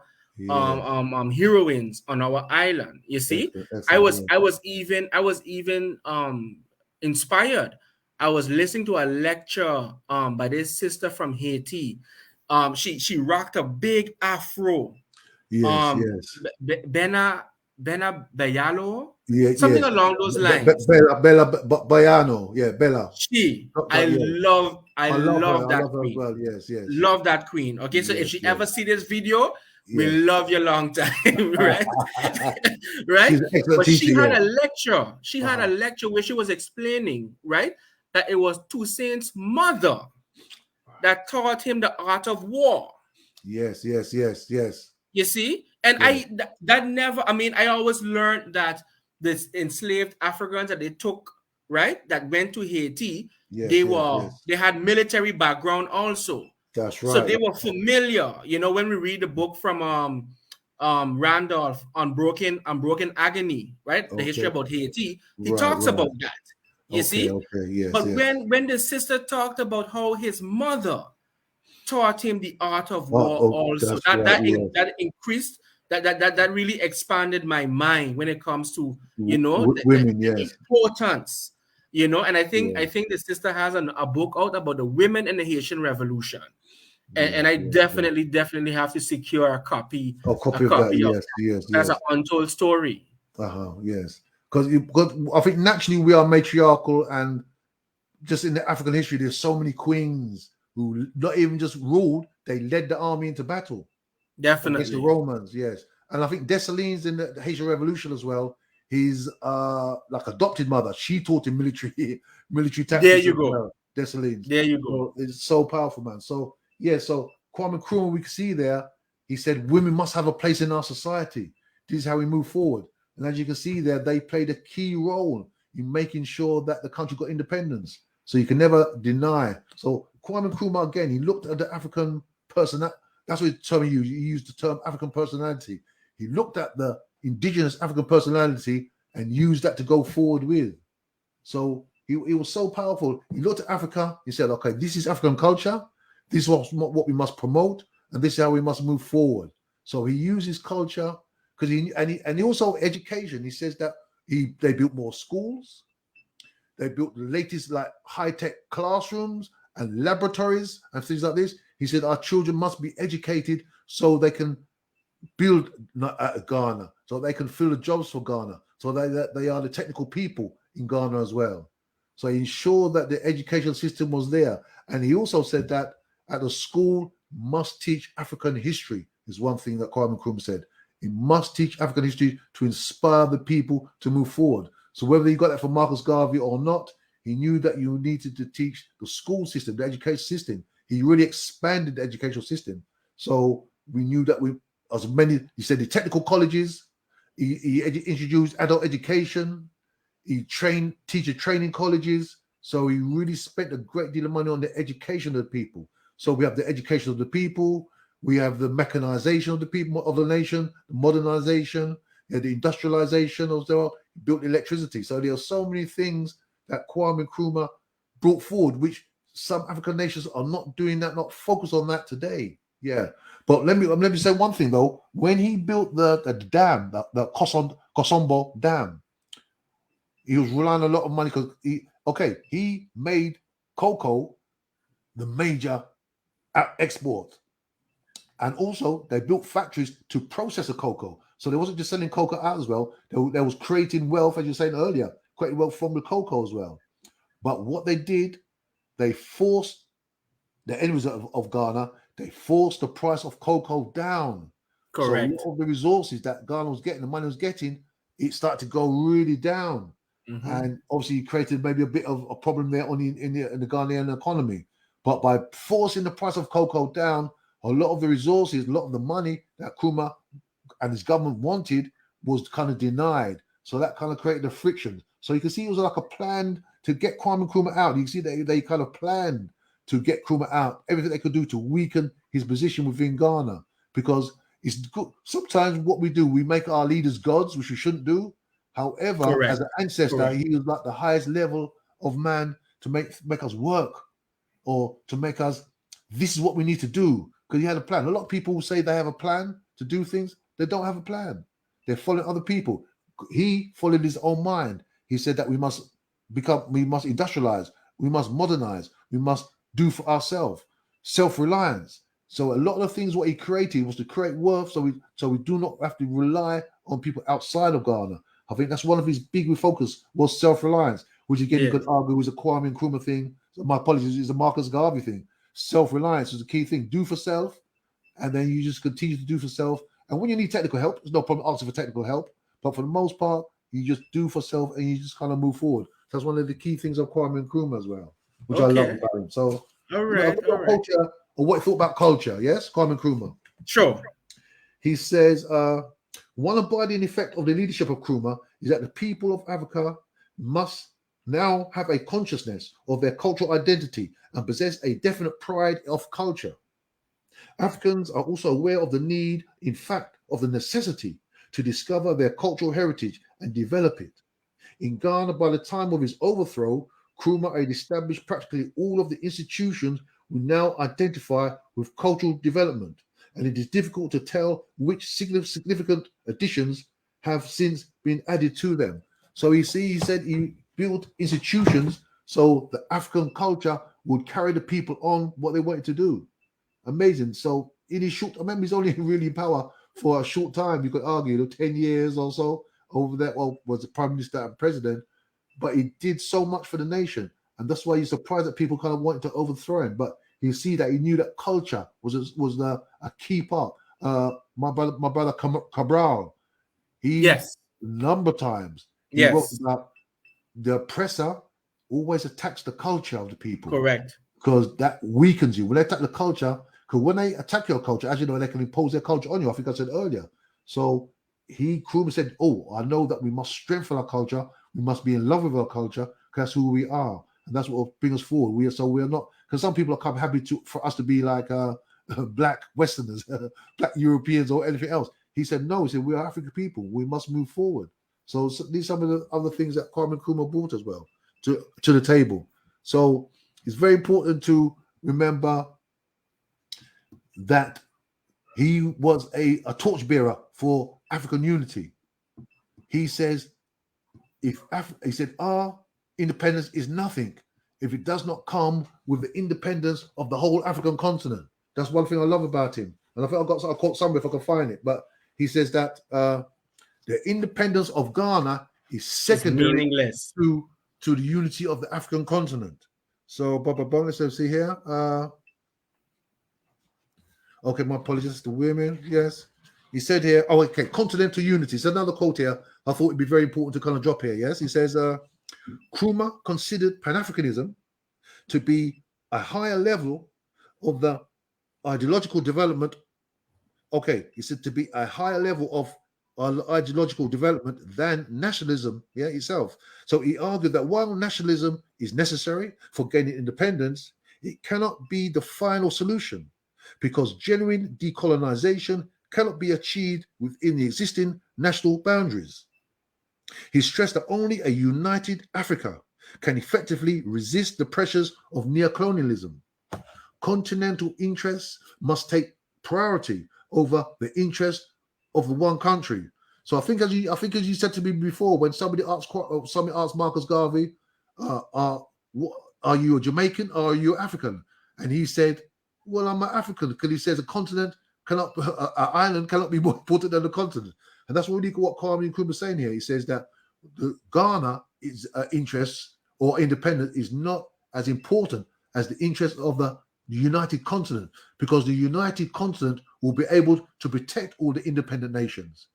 heroines on our island. You see, I was even inspired. I was listening to a lecture by this sister from Haiti. She rocked a big afro. Yes. Bena Bayalo. Something along those lines. Bella Bayano. Yeah, Bella. I love that queen. Well. Yes. Love that queen. Okay, so if she ever see this video, we love you long time, right? Right? But she had a lecture. She had a lecture where she was explaining, right, that it was Toussaint's mother that taught him the art of war. Yes. You see? And I always learned that this enslaved Africans that they took, right, that went to Haiti, they had military background also. That's right. So they were familiar. When we read the book from Randolph, Unbroken Agony, right? The history about Haiti, he talks about that. You see? But when the sister talked about how his mother taught him the art of war also, that increased, that really expanded my mind when it comes to women, the importance, and I think the sister has a book out about the women in the Haitian Revolution, and I definitely have to secure a copy of that. Yes. That's an untold story. Yes, because I think naturally we are matriarchal, and just in the African history, there's so many queens who not even just ruled; they led the army into battle. Definitely. Against the Romans, yes. And I think Dessalines in the Haitian Revolution as well, his like adopted mother, she taught him military tactics. There you go. Well, Dessalines. There you go. So it's so powerful, man. So so Kwame Nkrumah, we can see there, he said women must have a place in our society. This is how we move forward. And as you can see there, they played a key role in making sure that the country got independence. So you can never deny. So Kwame Nkrumah, again, he looked at the African person. That's what he's telling you. He used the term African personality. He looked at the indigenous African personality and used that to go forward with. So he was so powerful. He looked at Africa. He said, okay, this is African culture. This is what we must promote. And this is how we must move forward. So he uses culture because he also education. He says that they built more schools. They built the latest like high-tech classrooms and laboratories and things like this. He said our children must be educated so they can build Ghana, so they can fill the jobs for Ghana, so they are the technical people in Ghana as well. So he ensured that the education system was there. And he also said that at the school must teach African history is one thing that Kwame Nkrumah said. It must teach African history to inspire the people to move forward. So whether you got that from Marcus Garvey or not, he knew that you needed to teach the school system, the education system. He really expanded the educational system. So we knew that he said the technical colleges, he introduced adult education, he trained teacher training colleges. So he really spent a great deal of money on the education of the people. So we have the education of the people, we have the mechanization of the people of the nation, the modernization, the industrialization of the built electricity. So there are so many things that Kwame Nkrumah brought forward, which some African nations are not doing that, not focused on that today. Yeah. But let me say one thing though. When he built the dam, the Kosombo Dam, he was relying on a lot of money because he made cocoa the major export. And also, they built factories to process the cocoa. So they wasn't just selling cocoa out as well. They was creating wealth, as you were saying earlier, creating wealth from the cocoa as well. But what they did, they forced the enemies of Ghana, they forced the price of cocoa down. Correct. So a lot of the resources that Ghana was getting, the money was getting, it started to go really down. Mm-hmm. And obviously created maybe a bit of a problem there in the Ghanaian economy. But by forcing the price of cocoa down, a lot of the resources, a lot of the money that Nkrumah and his government wanted was kind of denied. So that kind of created a friction. So you can see it was like a plan to get Kwame Nkrumah out. You can see they kind of planned to get Nkrumah out, everything they could do to weaken his position within Ghana. Because it's good. Sometimes what we do, we make our leaders gods, which we shouldn't do. However, Correct. as an ancestor, Correct. he was like the highest level of man to make us work, or to make us, this is what we need to do, because he had a plan. A lot of people say they have a plan to do things. They don't have a plan. They're following other people. He followed his own mind. He said that we must industrialize, we must modernize, we must do for ourselves, self-reliance. So a lot of the things what he created was to create worth, so we do not have to rely on people outside of Ghana. I think that's one of his big focus was self-reliance, which again you could argue was a Kwame Nkrumah thing. So my apologies, is a Marcus Garvey thing. Self-reliance is a key thing. Do for self, and then you just continue to do for self. And when you need technical help, there's no problem asking for technical help. But for the most part, you just do for self and you just kind of move forward. So that's one of the key things of Kwame Nkrumah as well, which I love about him. So all right. Culture, or what he thought about culture, yes? Kwame Nkrumah. Sure. He says, one abiding effect of the leadership of Nkrumah is that the people of Africa must now have a consciousness of their cultural identity and possess a definite pride of culture. Africans are also aware of the need, in fact, of the necessity to discover their cultural heritage and develop it. In Ghana, by the time of his overthrow, Nkrumah had established practically all of the institutions we now identify with cultural development, and it is difficult to tell which significant additions have since been added to them. So he said he built institutions so the African culture would carry the people on what they wanted to do. Amazing. So in his short, I remember he's only really in power for a short time. You could argue 10 years or so over there. Well, was the prime minister and president, but he did so much for the nation, and that's why you're surprised that people kind of wanted to overthrow him. But you see that he knew that culture was a key part. My brother Cabral, he number of times he wrote about the oppressor always attacks the culture of the people. Correct. Because that weakens you. When they attack the culture, because when they attack your culture, as you know, they can impose their culture on you. I think I said earlier. So Nkrumah said, I know that we must strengthen our culture. We must be in love with our culture, because that's who we are. And that's what will bring us forward. We are not, because some people are kind of happy for us to be like black Westerners, black Europeans or anything else. He said, no, he said, we are African people. We must move forward. So these are some of the other things that Kwame Nkrumah brought as well to the table. So it's very important to remember that he was a torchbearer for African unity. He says, our independence is nothing if it does not come with the independence of the whole African continent. That's one thing I love about him. And I think I'll quote somewhere if I can find it. But he says that the independence of Ghana is secondary meaningless to the unity of the African continent. So, let's see here. Okay, my apologies to women. Yes. He said here, continental unity. So another quote here I thought it'd be very important to kind of drop here. Yes. He says, Nkrumah considered Pan-Africanism to be a higher level of the ideological development. Okay. He said to be a higher level of ideological development than nationalism itself. So he argued that while nationalism is necessary for gaining independence, it cannot be the final solution because genuine decolonization cannot be achieved within the existing national boundaries. He stressed that only a united Africa can effectively resist the pressures of neocolonialism. Continental interests must take priority over the interest of the one country. So I think as you said to me before, when somebody asked Marcus Garvey, are you a Jamaican or are you African? And he said, well, I'm an African, because he says an island cannot be more important than the continent. And that's really what Kwame Nkrumah is saying here. He says that the Ghana is interests or independence is not as important as the interest of the united continent, because the united continent will be able to protect all the independent nations.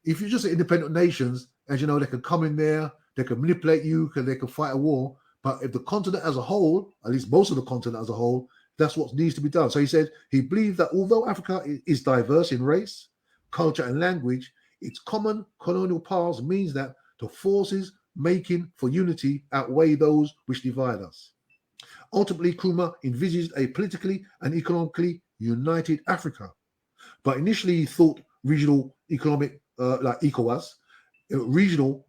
If you're just independent nations, as you know, they can come in there, they can manipulate you, they can fight a war. But if the continent as a whole, at least most of the continent as a whole, that's what needs to be done. So he said he believed that although Africa is diverse in race, culture, and language, its common colonial past means that the forces making for unity outweigh those which divide us. Ultimately, Nkrumah envisaged a politically and economically united Africa. But initially, he thought regional economic, like ECOWAS, regional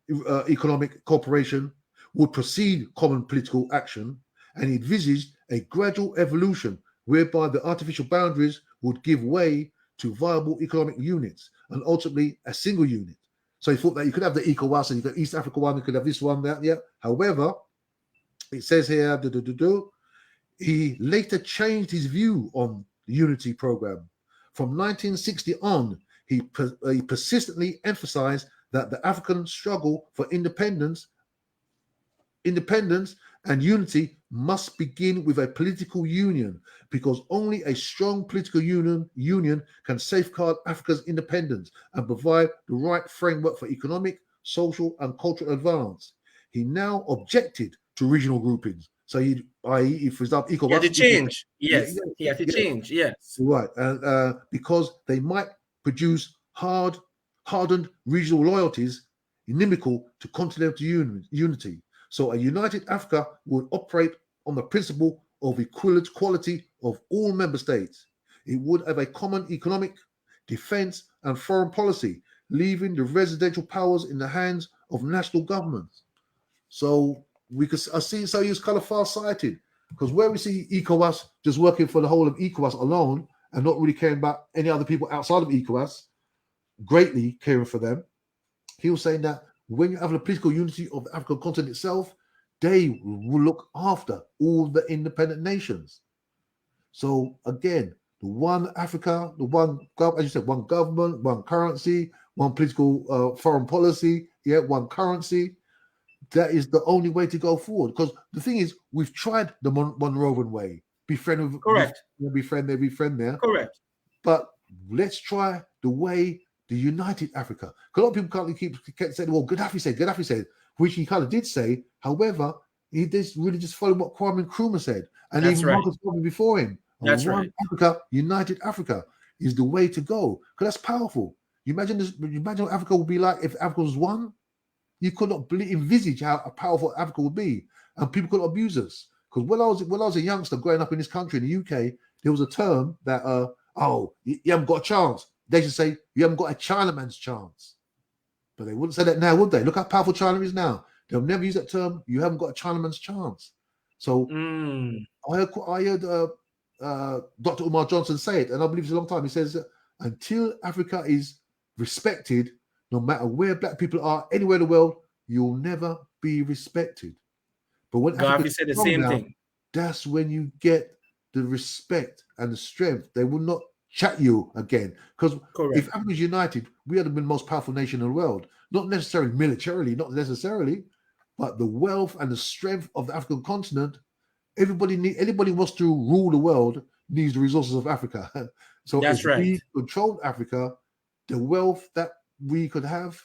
economic cooperation would precede common political action, and he envisaged a gradual evolution whereby the artificial boundaries would give way to viable economic units and ultimately a single unit. So he thought that you could have the ECOWAS and you could East Africa one, you could have this one, that, yeah. However, it says here, he later changed his view on the Unity program. From 1960 on, he persistently emphasized that the African struggle for independence and unity must begin with a political union, because only a strong political union can safeguard Africa's independence and provide the right framework for economic, social, and cultural advance. He now objected to regional groupings. So i.e., for example, ECOWAS, he had to change. Yes, he had to change. Yes, right, and because they might produce hardened regional loyalties inimical to continental unity. So a united Africa would operate on the principle of equality of all member states. It would have a common economic, defense, and foreign policy, leaving the residential powers in the hands of national governments. So I see. So he was kind of far-sighted, because where we see ECOWAS just working for the whole of ECOWAS alone and not really caring about any other people outside of ECOWAS, greatly caring for them, he was saying that when you have the political unity of the African continent itself, they will look after all the independent nations. So again, the one Africa, the one, as you said, one government, one currency, one political foreign policy, one currency. That is the only way to go forward. Because the thing is, we've tried the Monroean way. Be friend with, correct. Be friend there, be friend there. Correct. But let's try the way, the united Africa. Because a lot of people keep saying, well, Gaddafi said, which he kind of did say. However, he just really just followed what Kwame Nkrumah said. And That's even right. Marcus Garvey before him. That's right. Africa, united Africa is the way to go. Because that's powerful. You imagine what Africa would be like if Africa was one. You could not envisage how powerful Africa would be, and people could abuse us. Because when I was a youngster growing up in this country, in the UK, there was a term that you haven't got a chance. They should say you haven't got a Chinaman's chance, but they wouldn't say that now, would they? Look how powerful China is now. They'll never use that term. You haven't got a Chinaman's chance. So I heard Dr. Umar Johnson say it, and I believe it's a long time. He says until Africa is respected, no matter where black people are, anywhere in the world, you'll never be respected. But when Garvey said the same thing, that's when you get the respect and the strength. They will not chat you again. Because if Africa is united, we are the most powerful nation in the world. Not necessarily militarily, not necessarily, but the wealth and the strength of the African continent. Anybody wants to rule the world needs the resources of Africa. So that's if right. we controlled Africa, the wealth that we could have.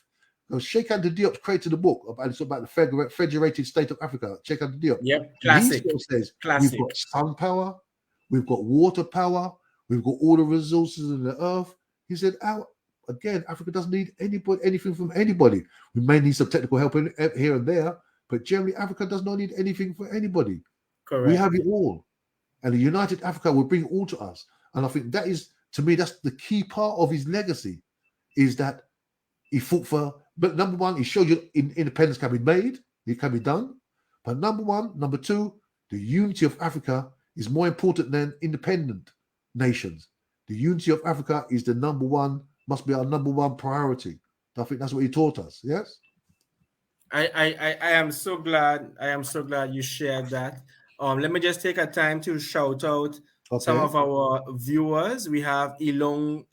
Sheikh Anta Diop created a book about the Federated State of Africa. Sheikh Anta Diop. Yep, classic. He says we've got sun power, we've got water power, we've got all the resources in the earth. He said again, Africa doesn't need anything from anybody. We may need some technical help here and there, but generally, Africa does not need anything from anybody. Correct. We have it all. And a united Africa will bring it all to us. And I think that is, to me, that's the key part of his legacy, is that he fought for, but number one, he showed you independence can be made, it can be done. But number two, the unity of Africa is more important than independent nations. The unity of Africa is must be our number one priority. I think that's what he taught us. Yes. I am so glad. I am so glad you shared that. Let me just take a time to shout out some of our viewers. We have Ilong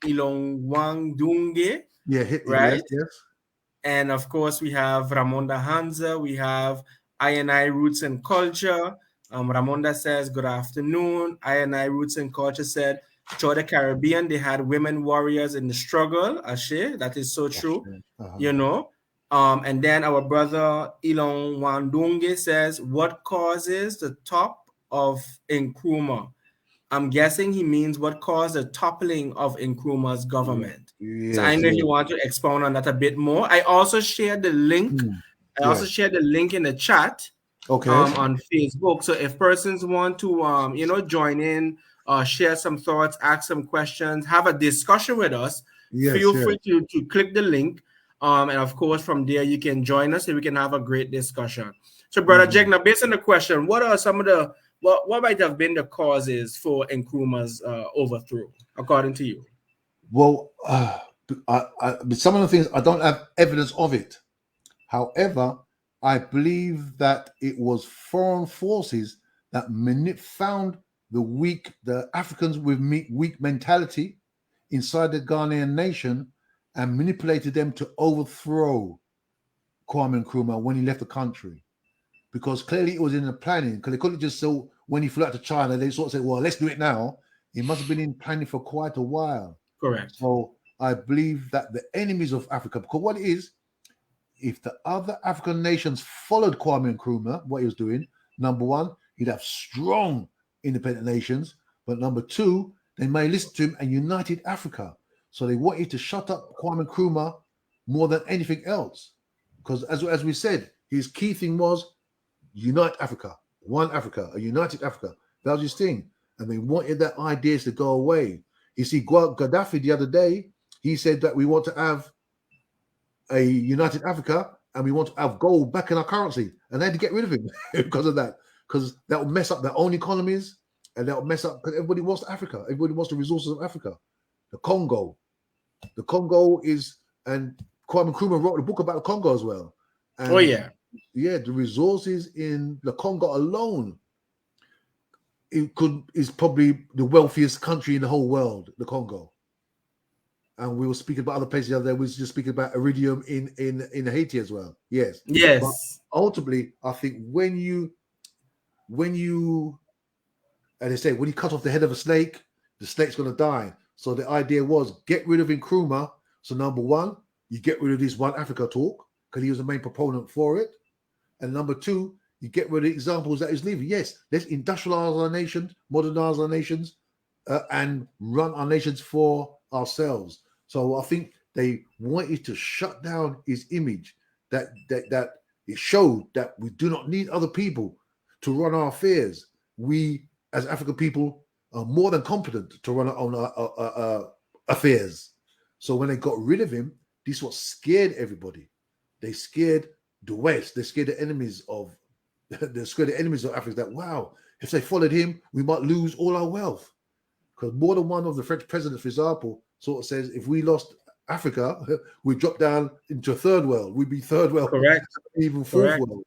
Wang Dunge. Yeah, right? Yes. And of course, we have Ramonda Hanza. We have I Roots and Culture. Ramonda says, good afternoon. I Roots and Culture said, throughout the Caribbean, they had women warriors in the struggle. Ashe, that is so true. You know. And then our brother Ilong Wandunge says, what causes the top of Nkrumah? I'm guessing he means what caused the toppling of Nkrumah's government. Yes, so I know you want to expound on that a bit more. I also shared the link. I also shared the link in the chat on Facebook. So if persons want to join in, share some thoughts, ask some questions, have a discussion with us, feel free to click the link. And of course, from there, you can join us and we can have a great discussion. So, Brother Jegna, based on the question, what are some of the what might have been the causes for Nkrumah's overthrow, according to you? Well, some of the things I don't have evidence of it. However, I believe that it was foreign forces that found the Africans with weak mentality inside the Ghanaian nation and manipulated them to overthrow Kwame Nkrumah when he left the country. Because clearly it was in the planning, because they couldn't just so when he flew out to China, they sort of said, well, let's do it now. It must have been in planning for quite a while. Correct. So I believe that the enemies of Africa, because what it is, if the other African nations followed Kwame Nkrumah, what he was doing, number one, he'd have strong independent nations. But number two, they may listen to him and united Africa. So they wanted to shut up Kwame Nkrumah more than anything else. Because as we said, his key thing was unite Africa, one Africa, a united Africa. That was his thing. And they wanted that ideas to go away. You see, Gaddafi the other day, he said that we want to have a united Africa and we want to have gold back in our currency. And they had to get rid of him because of that. Because that will mess up their own economies and that will mess up, because everybody wants Africa. Everybody wants the resources of Africa. The Congo. The Congo is, and Kwame Nkrumah wrote a book about the Congo as well. And the resources in the Congo alone, is probably the wealthiest country in the whole world, the Congo. And we were speaking about other places the other day. We were just speaking about iridium in Haiti as well. Yes. But ultimately, I think when you, and they say, when you cut off the head of a snake, the snake's going to die. So the idea was get rid of Nkrumah. So number one, you get rid of this one Africa talk, because he was the main proponent for it. And number two, you get rid of the examples that he's leaving. Yes, let's industrialize our nations, modernize our nations, and run our nations for ourselves. So I think they wanted to shut down his image, that it showed that we do not need other people to run our affairs. We, as African people, are more than competent to run our own affairs. So when they got rid of him, this is what scared everybody. They scared the West. They scared the enemies of Africa. That, wow, if they followed him, we might lose all our wealth. Because more than one of the French presidents, for example, sort of says, if we lost Africa, we drop down into a third world. We'd be third world, correct, even fourth world.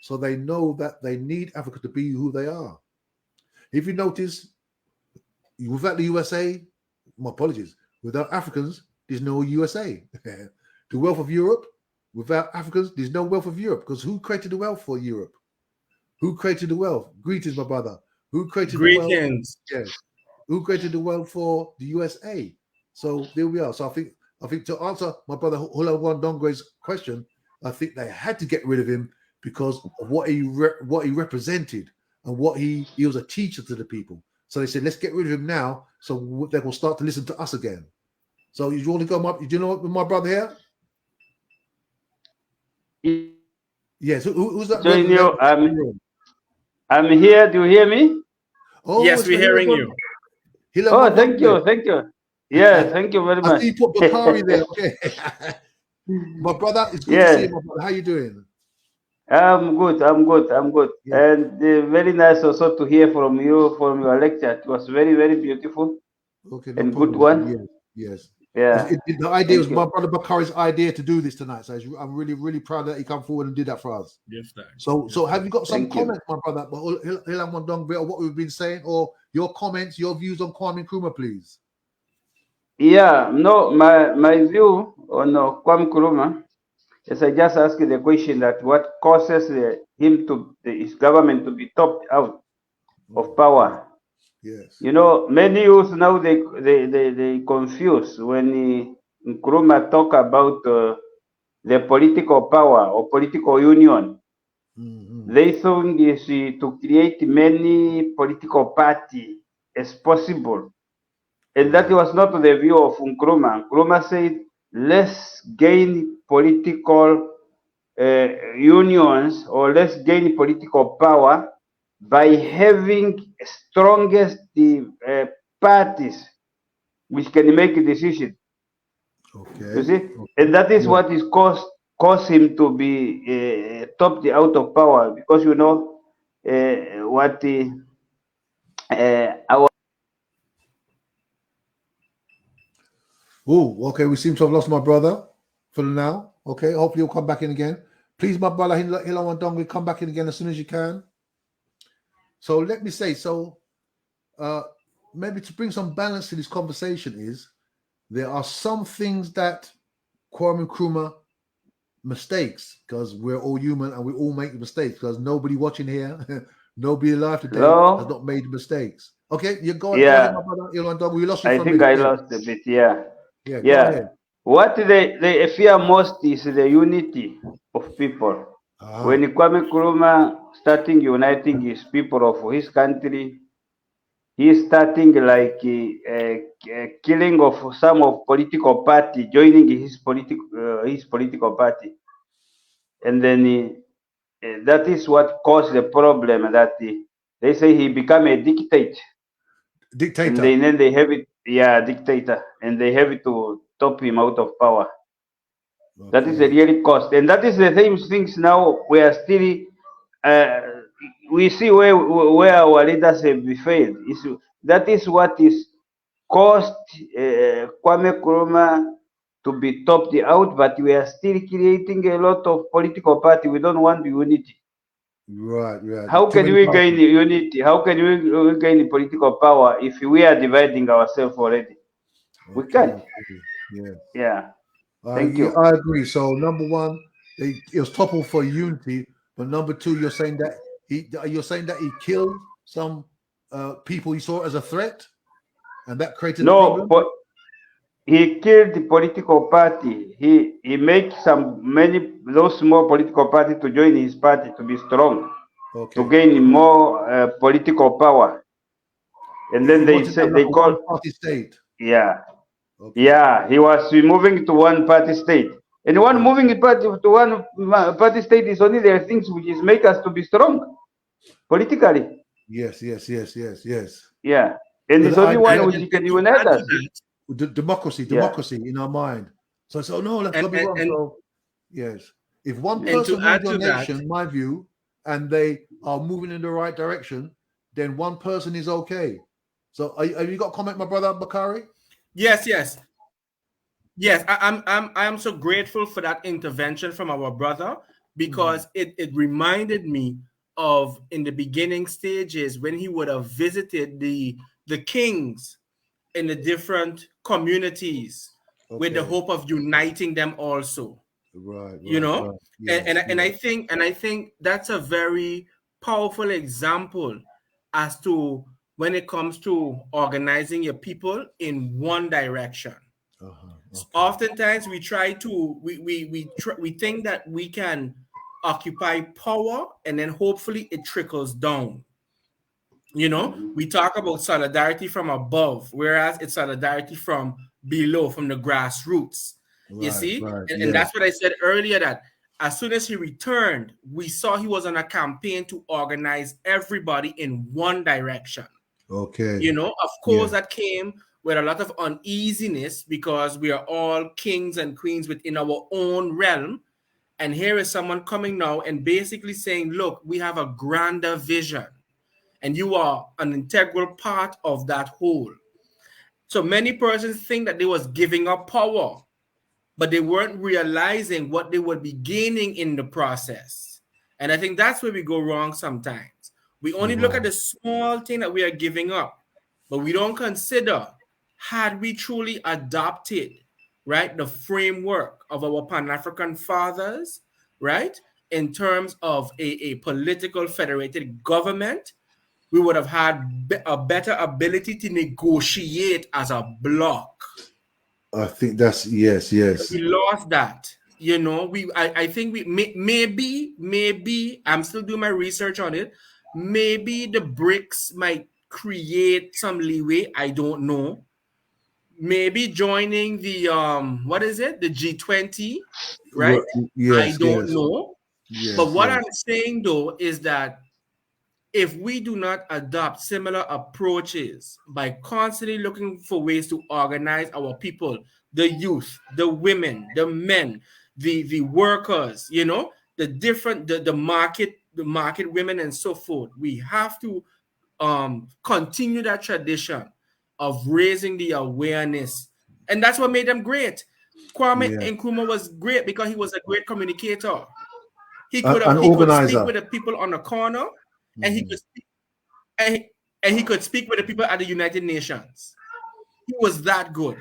So they know that they need Africa to be who they are. If you notice, without the USA, my apologies, without Africans, there's no USA. The wealth of Europe, without Africans, there's no wealth of Europe. Because who created the wealth for Europe? Who created the wealth? Greetings, my brother. Who created the wealth? Yes. Who created the wealth for the USA? So there we are. So I think to answer my brother Hula Wandongwe's question, I think they had to get rid of him because of what he represented and what he was a teacher to the people. So they said, let's get rid of him now, so they will start to listen to us again. So you want to go, do you know what, my brother here? Yes. Who's that brother there? I'm here. Do you hear me? Oh, yes, we're hearing you. Oh, thank you. Thank you. Yes, thank you very much. I see you put Bakari there. Okay. My brother, it's good to see you, my brother. How you doing? I'm good. Yeah. And very nice also to hear from you from your lecture. It was very, very beautiful Okay, no and good problem. one. Yes. Yeah. The idea was Thank my you. brother Bakari's idea to do this tonight. So I'm really, really proud that he come forward and did that for us. Yes, sir. So have you got some Thank you. comments, my brother, about what we've been saying, or your comments, your views on Kwame Nkrumah, please? Yeah. No, my view on Kwame Nkrumah is I just asked the question that what causes his government to be topped out of power. Yes. You know, many youth now they confuse when Nkrumah talk about the political power or political union. Mm-hmm. They think is to create many political party as possible, and that was not the view of Nkrumah. Nkrumah said, let's gain political unions or let's gain political power by having strongest parties which can make a decision. Okay. You see, and that is what is caused him to be topped out of power, because you know what our Oh, okay. We seem to have lost my brother for now. Okay. Hopefully he'll come back in again. Please, my brother Hilawan Dongwe, come back in again as soon as you can. So let me say, maybe to bring some balance to this conversation is there are some things that Kwame Nkrumah mistakes, because we're all human and we all make mistakes, because nobody watching here, nobody alive today has not made mistakes. Okay, you go ahead, my brother Hilawan Dongwe. We lost you I for a think minute. I lost a bit. Yeah. Go ahead. What they fear most is the unity of people. When Kwame Nkrumah starting uniting his people of his country, he's starting like killing of some of political party, joining his political party, and then that is what caused the problem. That they say he become a dictator. And then they have it, dictator, and they have it to top him out of power. Okay. That is the really cost, and that is the same things now. We are still, we see where our leaders have failed. That is what is caused Kwame Nkrumah to be topped out, but we are still creating a lot of political party. We don't want unity. Right. How can we gain unity? How can we gain political power if we are dividing ourselves already? We can't. Yeah. Thank you. I agree. So number one, it was toppled for unity, but number two, you're saying that he killed some people he saw as a threat, and that created a problem. But he killed the political party. He made those small political party to join his party to be strong, to gain more political power. And then they call party state. Yeah. Yeah, he was moving to one party state. And moving to one party state is only the things which is make us to be strong politically. Yes. Yeah. And it's only one which can unite us. Democracy in our mind. So no, let's not be wrong. So yes. If one person rules your nation, my view, and they are moving in the right direction, then one person is okay. So have you got a comment, my brother Bakari? Yes. I am so grateful for that intervention from our brother, because it reminded me of in the beginning stages when he would have visited the kings in the different communities with the hope of uniting them also. Right. Yes, and I think that's a very powerful example as to when it comes to organizing your people in one direction. Oftentimes we try to we think that we can occupy power and then hopefully it trickles down. We talk about solidarity from above, whereas it's solidarity from below, from the grassroots. You see? And yeah. that's what I said earlier, that as soon as he returned, we saw he was on a campaign to organize everybody in one direction. Okay. You know, of course, that came with a lot of uneasiness because we are all kings and queens within our own realm. And here is someone coming now and basically saying, look, we have a grander vision, and you are an integral part of that whole. So many persons think that they was giving up power, but they weren't realizing what they would be gaining in the process. And I think that's where we go wrong sometimes. We only look at the small thing that we are giving up, but we don't consider, had we truly adopted, right, the framework of our Pan-African fathers, right, in terms of a political federated government, we would have had a better ability to negotiate as a bloc. I think that's yes. We lost that. You know, I think we maybe I'm still doing my research on it. Maybe the BRICS might create some leeway. I don't know. Maybe joining the what is it? The G20, right? Yes, I don't know. Yes, but what I'm saying though is that if we do not adopt similar approaches by constantly looking for ways to organize our people, the youth, the women, the men, the workers, you know, the different the market women and so forth, we have to continue that tradition of raising the awareness. And that's what made them great. Kwame Nkrumah was great because he was a great communicator. He could speak with the people on the corner, and he could speak, and he could speak with the people at the United Nations. He was that good.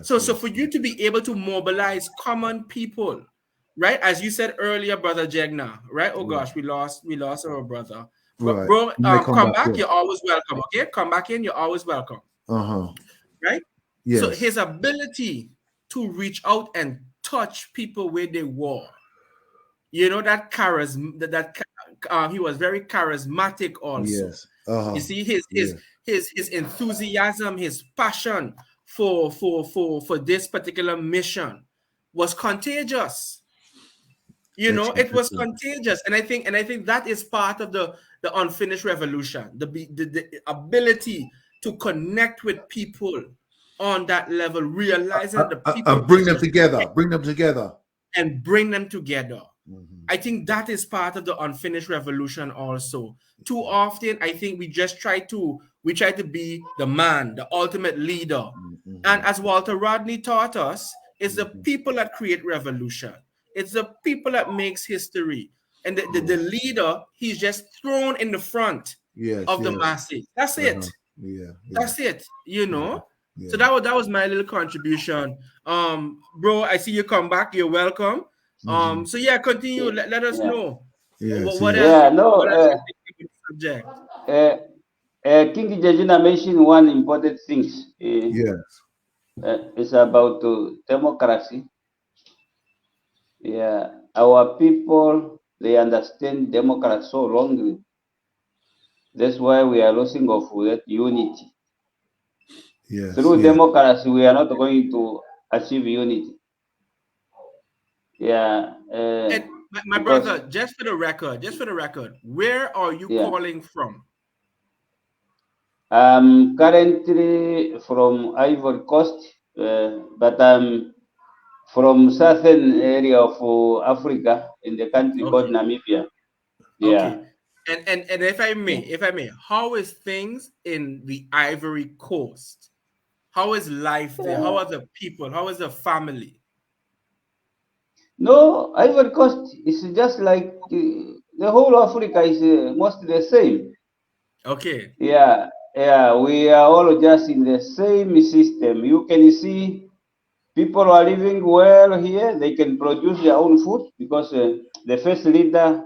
So for you to be able to mobilize common people, right? As you said earlier, brother Jegna, right? Oh gosh, we lost our brother. But bro, come back. You're always welcome. Okay, come back in. You're always welcome. Right? Yes. So his ability to reach out and touch people where they were, you know, that charisma, he was very charismatic also. Yes. You see his enthusiasm, his passion for this particular mission was contagious. You know, it was contagious, and I think that is part of the unfinished revolution, the ability to connect with people on that level, realizing that the people bring them together, and bring them together. I think that is part of the unfinished revolution also. Too often, I think we try to be the man, the ultimate leader. And as Walter Rodney taught us, it's the people that create revolution. It's the people that makes history. And the leader, he's just thrown in the front of the masses. That's it. That's it, you know? So that was my little contribution. Bro, I see you come back. You're welcome. So yeah, continue. Let us know. What else? What else you think about the subject? King Jegna mentioned one important thing. It's about democracy. Yeah, our people, they understand democracy so wrongly. That's why we are losing of that unity. Through democracy, we are not going to achieve unity. Yeah. And my brother, just for the record, where are you calling from? I'm currently from Ivory Coast, but I'm from southern area of Africa in the country called Namibia. Yeah. Okay. And if I may, how is things in the Ivory Coast? How is life there? How are the people? How is the family? No, Ivory Coast is just like the whole Africa is mostly the same. Okay. Yeah, we are all just in the same system. You can see people are living well here. They can produce their own food because the first leader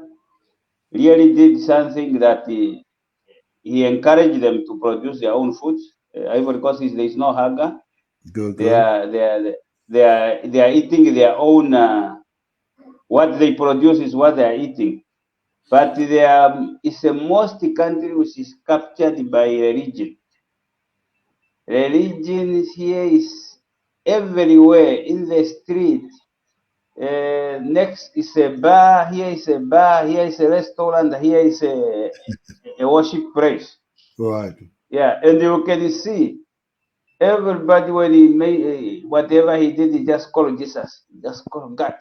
really did something that he encouraged them to produce their own food. Ivory Coast there is no hunger. Good. They are eating their own. What they produce is what they are eating. But it's a most country which is captured by religion. Religion here is everywhere in the street. Next is a bar, here is a bar, here is a restaurant, here is a worship place. Right. Yeah, and you can see everybody when he made whatever he did, he just called Jesus, just called God.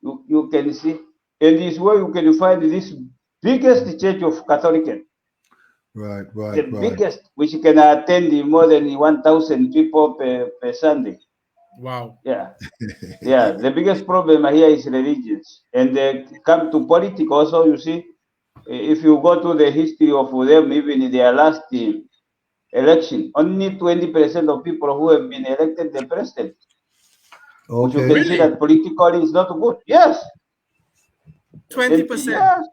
You can see, and this way you can find this biggest church of Catholic, Right. the biggest, which can attend more than 1,000 people per Sunday. Wow. Yeah. Yeah, the biggest problem here is religions, and they come to politics also. You see, if you go to the history of them, even in their last election, only 20% of people who have been elected the president, which you Okay. can see Really? that politically is not good. Yes, and 20%. yes,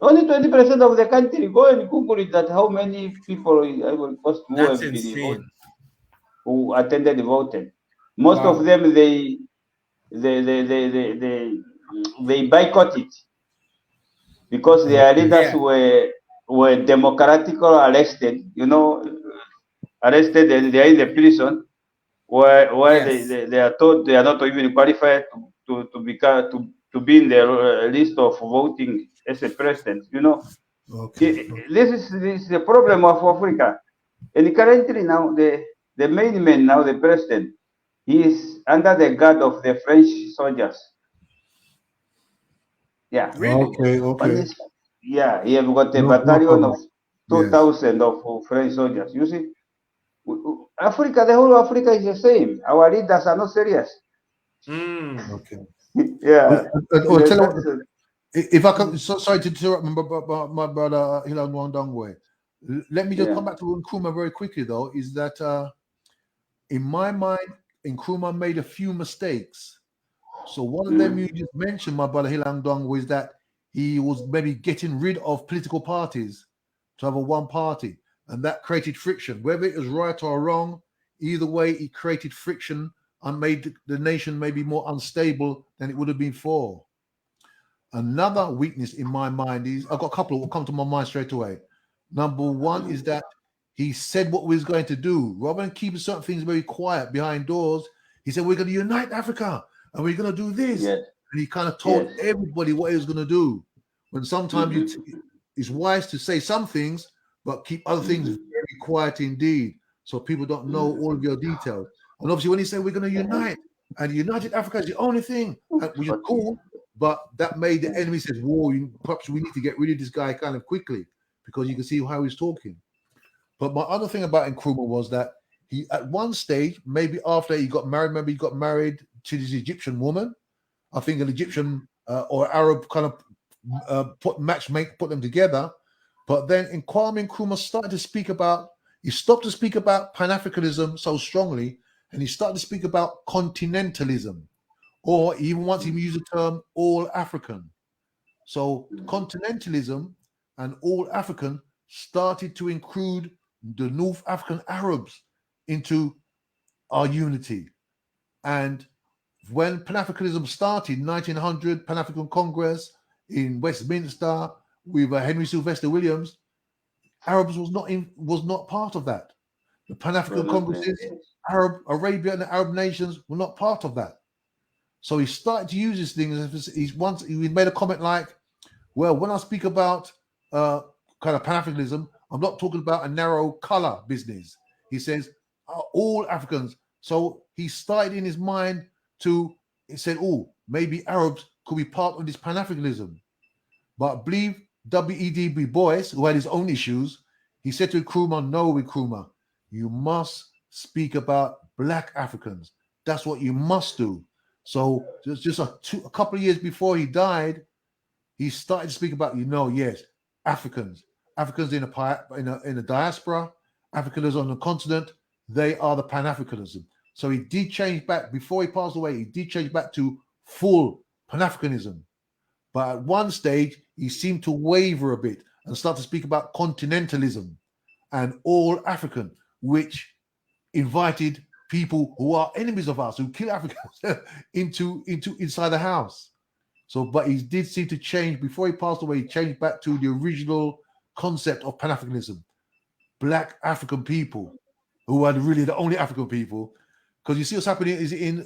only 20% of the country. Go and Google it. That how many people in Ivory Coast who That's have been voted, insane. who attended the voting. Most of Wow. them they boycott it because their Okay. leaders Yeah. were democratically arrested, arrested, and they are in the prison where Yes. they are told they are not even qualified to be in the list of voting as a president. Okay. This is the problem of Africa. And currently now the main man now, the president, he is under the guard of the French soldiers. Yeah. Really? Okay. On Okay. this, yeah, he have got a No battalion problem. of Yes. 2,000 of French soldiers. You see, Africa, the whole of Africa is the same. Our leaders are not serious. Mm. Okay. Yeah. Or tell you That what, is if I can, sorry to interrupt my brother Hilang Wandongwe. Let me just yeah. come back to Nkrumah very quickly, though. Is that in my mind, Nkrumah made a few mistakes. So one of them you just mentioned, my brother Hilang Dong, was that he was maybe getting rid of political parties to have a one party, and that created friction. Whether it was right or wrong, either way, it created friction and made the nation maybe more unstable than it would have been before. Another weakness in my mind is I've got a couple that will come to my mind straight away. Number one is that he said what we was going to do. Rather than keeping certain things very quiet behind doors, he said, we're going to unite Africa and we're going to do this. Yes. And he kind of told Yes. everybody what he was going to do. When sometimes it's wise to say some things, but keep other things very quiet indeed, so people don't know all of your details. And obviously, when he said we're going to unite, and united Africa is the only thing, which is cool, but that made the enemy says, whoa, perhaps we need to get rid of this guy kind of quickly, because you can see how he's talking. But my other thing about Nkrumah was that he, at one stage, maybe after he got married, maybe he got married to this Egyptian woman. I think an Egyptian or Arab kind of put them together. But then in Kwame Nkrumah started to speak about, he stopped to speak about Pan-Africanism so strongly, and he started to speak about continentalism, or even once he used the term all African. So continentalism and all African started to include the North African Arabs into our unity. And when Pan-Africanism started in 1900, Pan-African Congress in Westminster with Henry Sylvester Williams, Arabs was not part of that. The Pan-African Congresses, Arabia and the Arab nations were not part of that. So he started to use these things. He made a comment like, well, when I speak about kind of Pan-Africanism, I'm not talking about a narrow color business. He says all Africans. So he started in his mind he said, oh, maybe Arabs could be part of this Pan-Africanism. But I believe W.E.D. Du Bois, who had his own issues, he said to Nkrumah, no, Nkrumah, you must speak about Black Africans. That's what you must do. So just a couple of years before he died, he started to speak about, yes, Africans in a diaspora, Africans on the continent, they are the Pan-Africanism. So he did change back, before he passed away, he did change back to full Pan-Africanism. But at one stage, he seemed to waver a bit and start to speak about continentalism and all African, which invited people who are enemies of us, who kill Africans, inside the house. So, but he did seem to change. Before he passed away, he changed back to the original concept of Pan-Africanism. Black African people, who are really the only African people, Because you see what's happening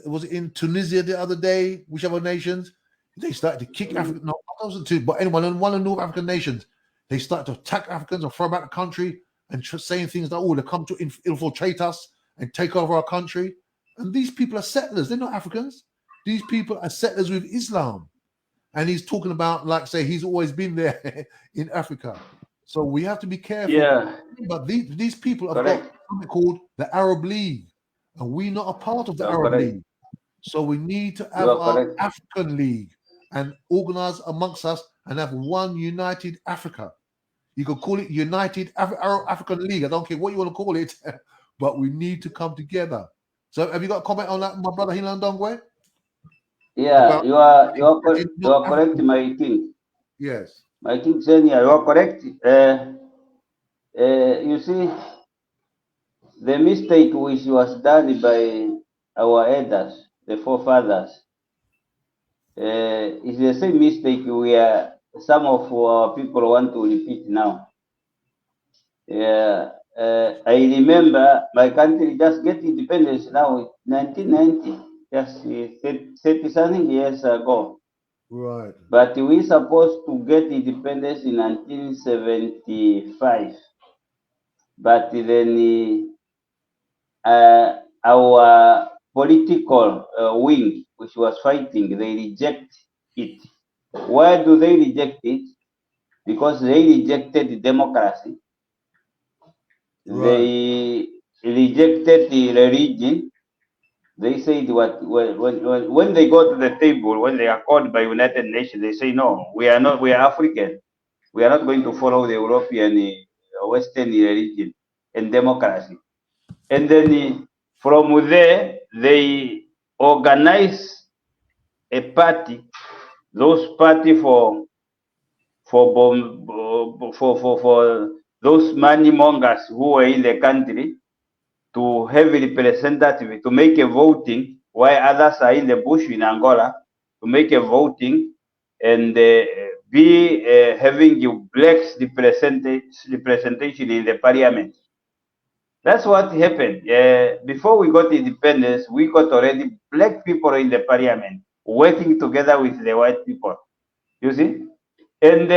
was it in Tunisia the other day, whichever nations, they started to kick Africa. No, I wasn't two, but anyone in one of the North African nations, they started to attack Africans or throw back the country and saying things like, oh, they come to infiltrate us and take over our country. And these people are settlers, they're not Africans. These people are settlers with Islam. And he's talking about, like, say, he's always been there in Africa. So we have to be careful. Yeah. But these people have got something called the Arab League. And we're not a part of the Arab League. So we need to have our African League and organize amongst us and have one united Africa. You could call it United African League. I don't care what you want to call it, but we need to come together. So have you got a comment on that, my brother Hilan Dongwe? Yeah, you are correct, my king. Yes. My king Senior, you are correct. You see, the mistake which was done by our elders, the forefathers, is the same mistake some of our people want to repeat now. I remember my country just get independence now in 1990, just 30-something years ago. Right. But we supposed to get independence in 1975. But then our political wing, which was fighting, they reject it. Why do they reject it? Because they rejected democracy. They rejected the religion. They said when they go to the table, when they are called by United Nations, they say no, we are not. We are African. We are not going to follow the European Western religion and democracy. And then from there they organize a party. Those party for those money mongers who were in the country to have a representative to make a voting while others are in the bush in Angola to make a voting and be having blacks representation in the parliament. That's what happened. Before we got independence, we got already black people in the parliament working together with the white people. You see? And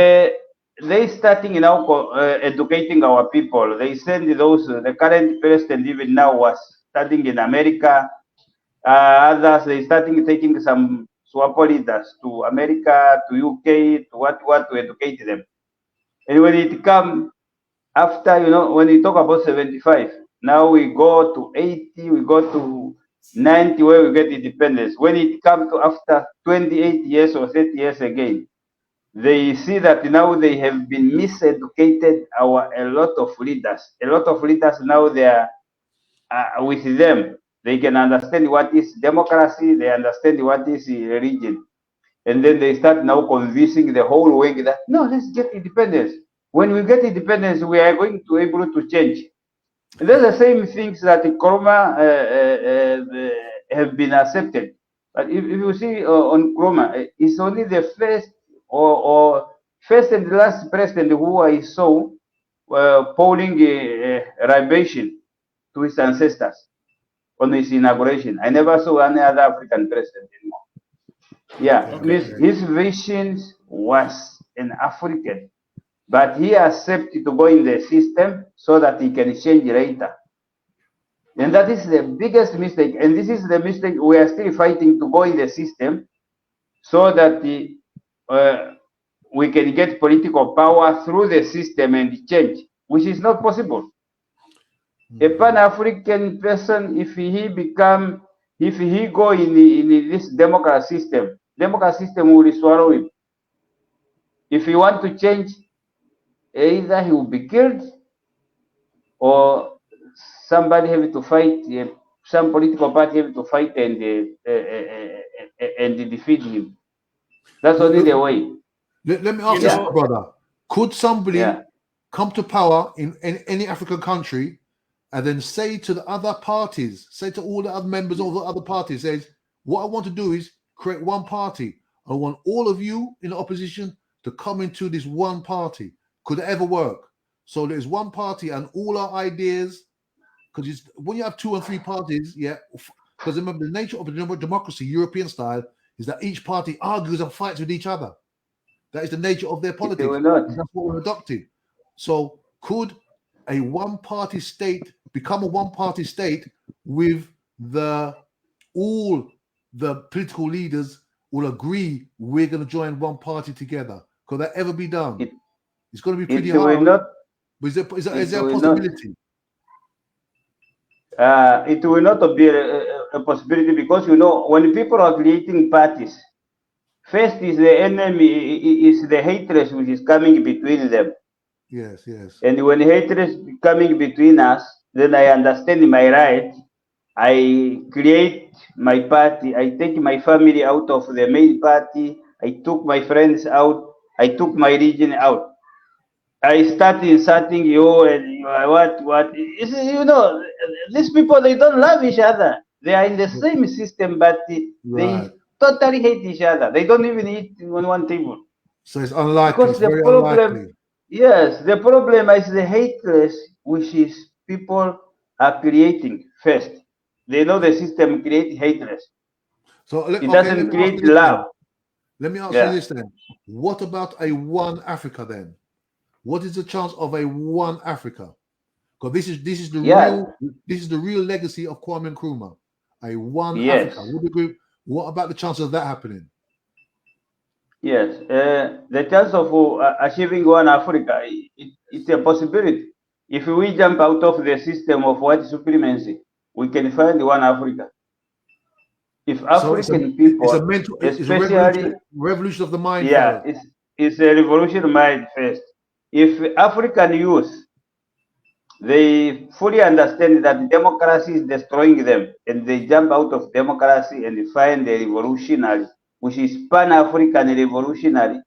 they starting now educating our people. They send those, the current president even now was studying in America. Others, they starting taking some SWAPO leaders to America, to UK, to what to educate them. And when it come after, when you talk about 75, now we go to 80, we go to 90 where we get independence. When it comes to after 28 years or 30 years again, they see that now they have been miseducated a lot of leaders. A lot of leaders now they are with them. They can understand what is democracy. They understand what is religion. And then they start now convincing the whole world that, no, let's get independence. When we get independence, we are going to be able to change. And that's the same things that Nkrumah have been accepted. But if you see on Nkrumah, it's only the first or first and last president who I saw polling libation to his ancestors on his inauguration. I never saw any other African president anymore. Yeah, his vision was an African, but he accepted to go in the system so that he can change later. And that is the biggest mistake. And this is the mistake we are still fighting to go in the system so that we can get political power through the system and change, which is not possible. A Pan-African person, if he go in this democracy system will swallow him. If he want to change, either he will be killed or somebody have to fight, some political party have to fight and defeat him. That's only the way. Let me ask this, brother. Could somebody come to power in any African country and then say to the other parties, say to all the other members of the other parties, says, what I want to do is create one party. I want all of you in the opposition to come into this one party. Could it ever work? So there's one party and all our ideas, because when you have 2 or 3 parties, Because remember, the nature of a democracy, European style, is that each party argues and fights with each other. That is the nature of their politics. That's what we're adopting. So could a one-party state become a one-party state with all the political leaders will agree we're going to join one party together? Could that ever be done? It's going to be pretty hard. But is there a possibility? It will not be a possibility because, when people are creating parties, first is the enemy, is the hatred which is coming between them. Yes, yes. And when hatred is coming between us, then I understand my right. I create my party. I take my family out of the main party. I took my friends out. I took my region out. I start insulting you and what. These people, they don't love each other. They are in the same system, but they totally hate each other. They don't even eat on one table. So it's unlikely. Because it's very unlikely. Yes, the problem is the hatred which is people are creating first. They know the system creates hatred. So it doesn't create love. Let me ask you this then. What about a one Africa then? What is the chance of a one Africa? Because this is the real legacy of Kwame Nkrumah. A one Africa. What about the chance of that happening? Yes, the chance of achieving one Africa, it's a possibility. If we jump out of the system of white supremacy, we can find one Africa. If African people, it's a revolution of the mind. Yeah, it's a revolution of mind first. If African youth, they fully understand that democracy is destroying them, and they jump out of democracy and find a revolutionary, which is Pan-African revolutionary,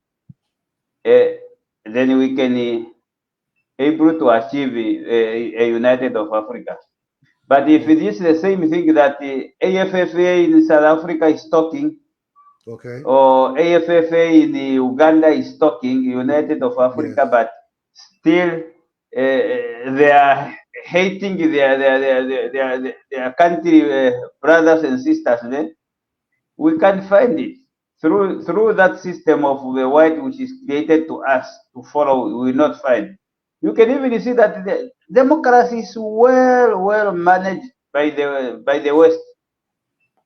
then we can able to achieve a united of Africa. But if it is the same thing that the AFFA in South Africa is talking, or AFFA in Uganda is talking, United of Africa, but still they are hating their country brothers and sisters, then we can find it through that system of the white which is created to us to follow. We will not find. You can even see that the democracy is well managed by the West.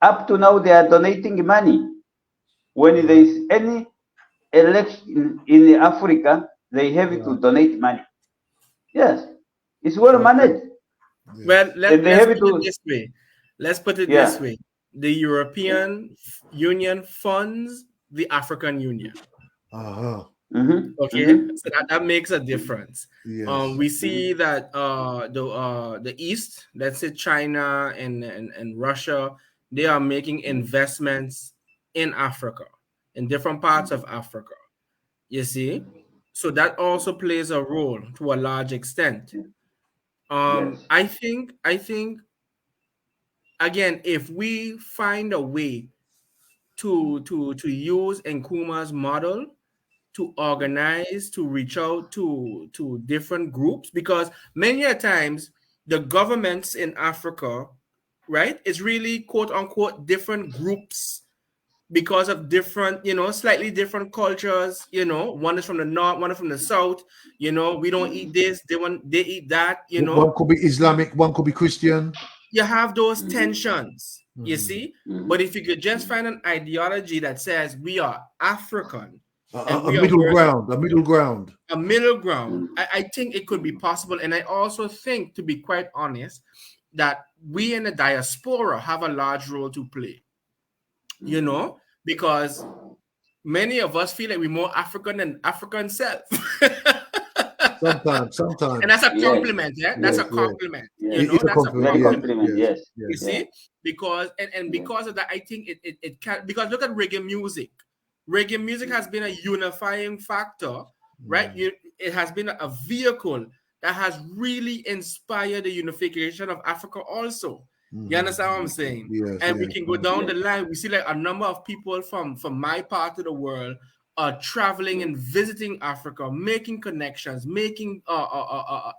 Up to now, they are donating money. When there is any election in Africa, they have to donate money. Yes, it's well managed. Well, let's put it this way. Let's put it this way. The European Union funds the African Union. Okay, so that makes a difference. Yes. We see that the East, let's say China and Russia, they are making investments in Africa, in different parts of Africa. You see, so that also plays a role to a large extent. I think again, if we find a way to use Nkrumah's model to organize, to reach out to different groups, because many a times the governments in Africa, right, is really quote unquote different groups because of different, slightly different cultures. One is from the north, one is from the south. We don't eat this, they eat that. One could be Islamic, one could be Christian. You have those tensions, you see. But if you could just find an ideology that says we are African, a middle ground, I think it could be possible. And I also think, to be quite honest, that we in the diaspora have a large role to play, because many of us feel like we're more African than African self. Sometimes. And that's a compliment, That's a compliment. It's a compliment. Yes. You see? Because because of that, I think it can, because look at reggae music. Reggae music has been a unifying factor, right? It has been a vehicle that has really inspired the unification of Africa also. You understand what I'm saying? Yes, we can go down the line. We see like a number of people from my part of the world are traveling and visiting Africa, making connections, making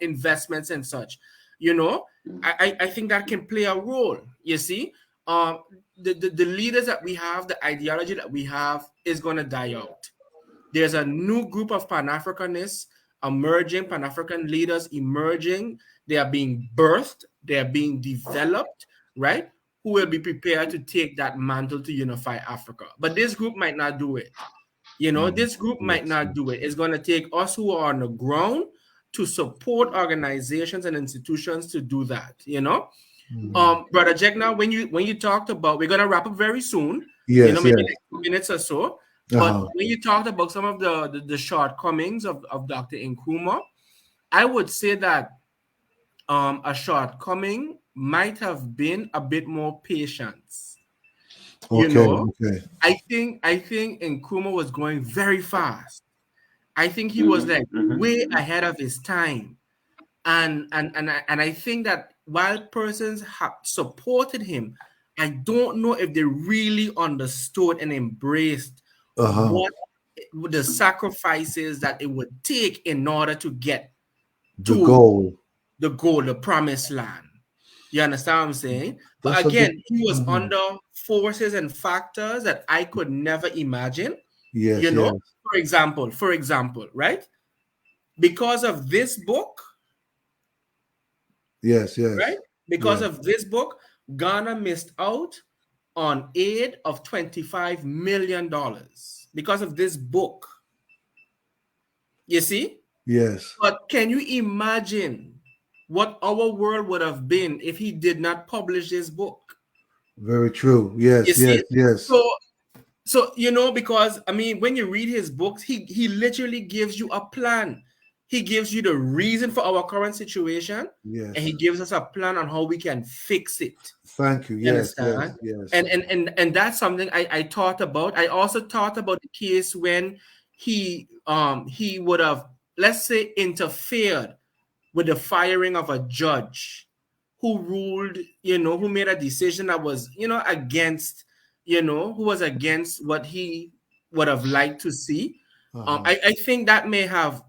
investments and such. I think that can play a role, you see. the leaders that we have, the ideology that we have is going to die out. There's a new group of Pan-Africanists emerging, Pan-African leaders emerging. They are being birthed, they are being developed, right? Who will be prepared to take that mantle to unify Africa. But this group might not do it. This group might not do it. It's going to take us who are on the ground to support organizations and institutions to do that, Brother Jegna, when you talked about, we're going to wrap up very soon, maybe like 2 minutes or so. But when you talked about some of the shortcomings of Dr. Nkrumah, I would say that a shortcoming might have been a bit more patience. Okay. I think Nkrumah was going very fast. I think he was like way ahead of his time, and I think that while persons have supported him, I don't know if they really understood and embraced what the sacrifices that it would take in order to get to the goal, the promised land. You understand what I'm saying? But again, he was under forces and factors that I could never imagine. For example, right? Because of this book. Right? Because of this book, Ghana missed out on aid of $25 million because of this book. You see? Yes. But can you imagine what our world would have been if he did not publish this book? Very true. Yes, yes. So because I mean, when you read his books, he literally gives you a plan. He gives you the reason for our current situation, and he gives us a plan on how we can fix it. Thank you. Yes. And that's something I thought about. I also thought about the case when he would have, let's say, interfered with the firing of a judge who ruled, who made a decision that was, against, who was against what he would have liked to see. I think that may have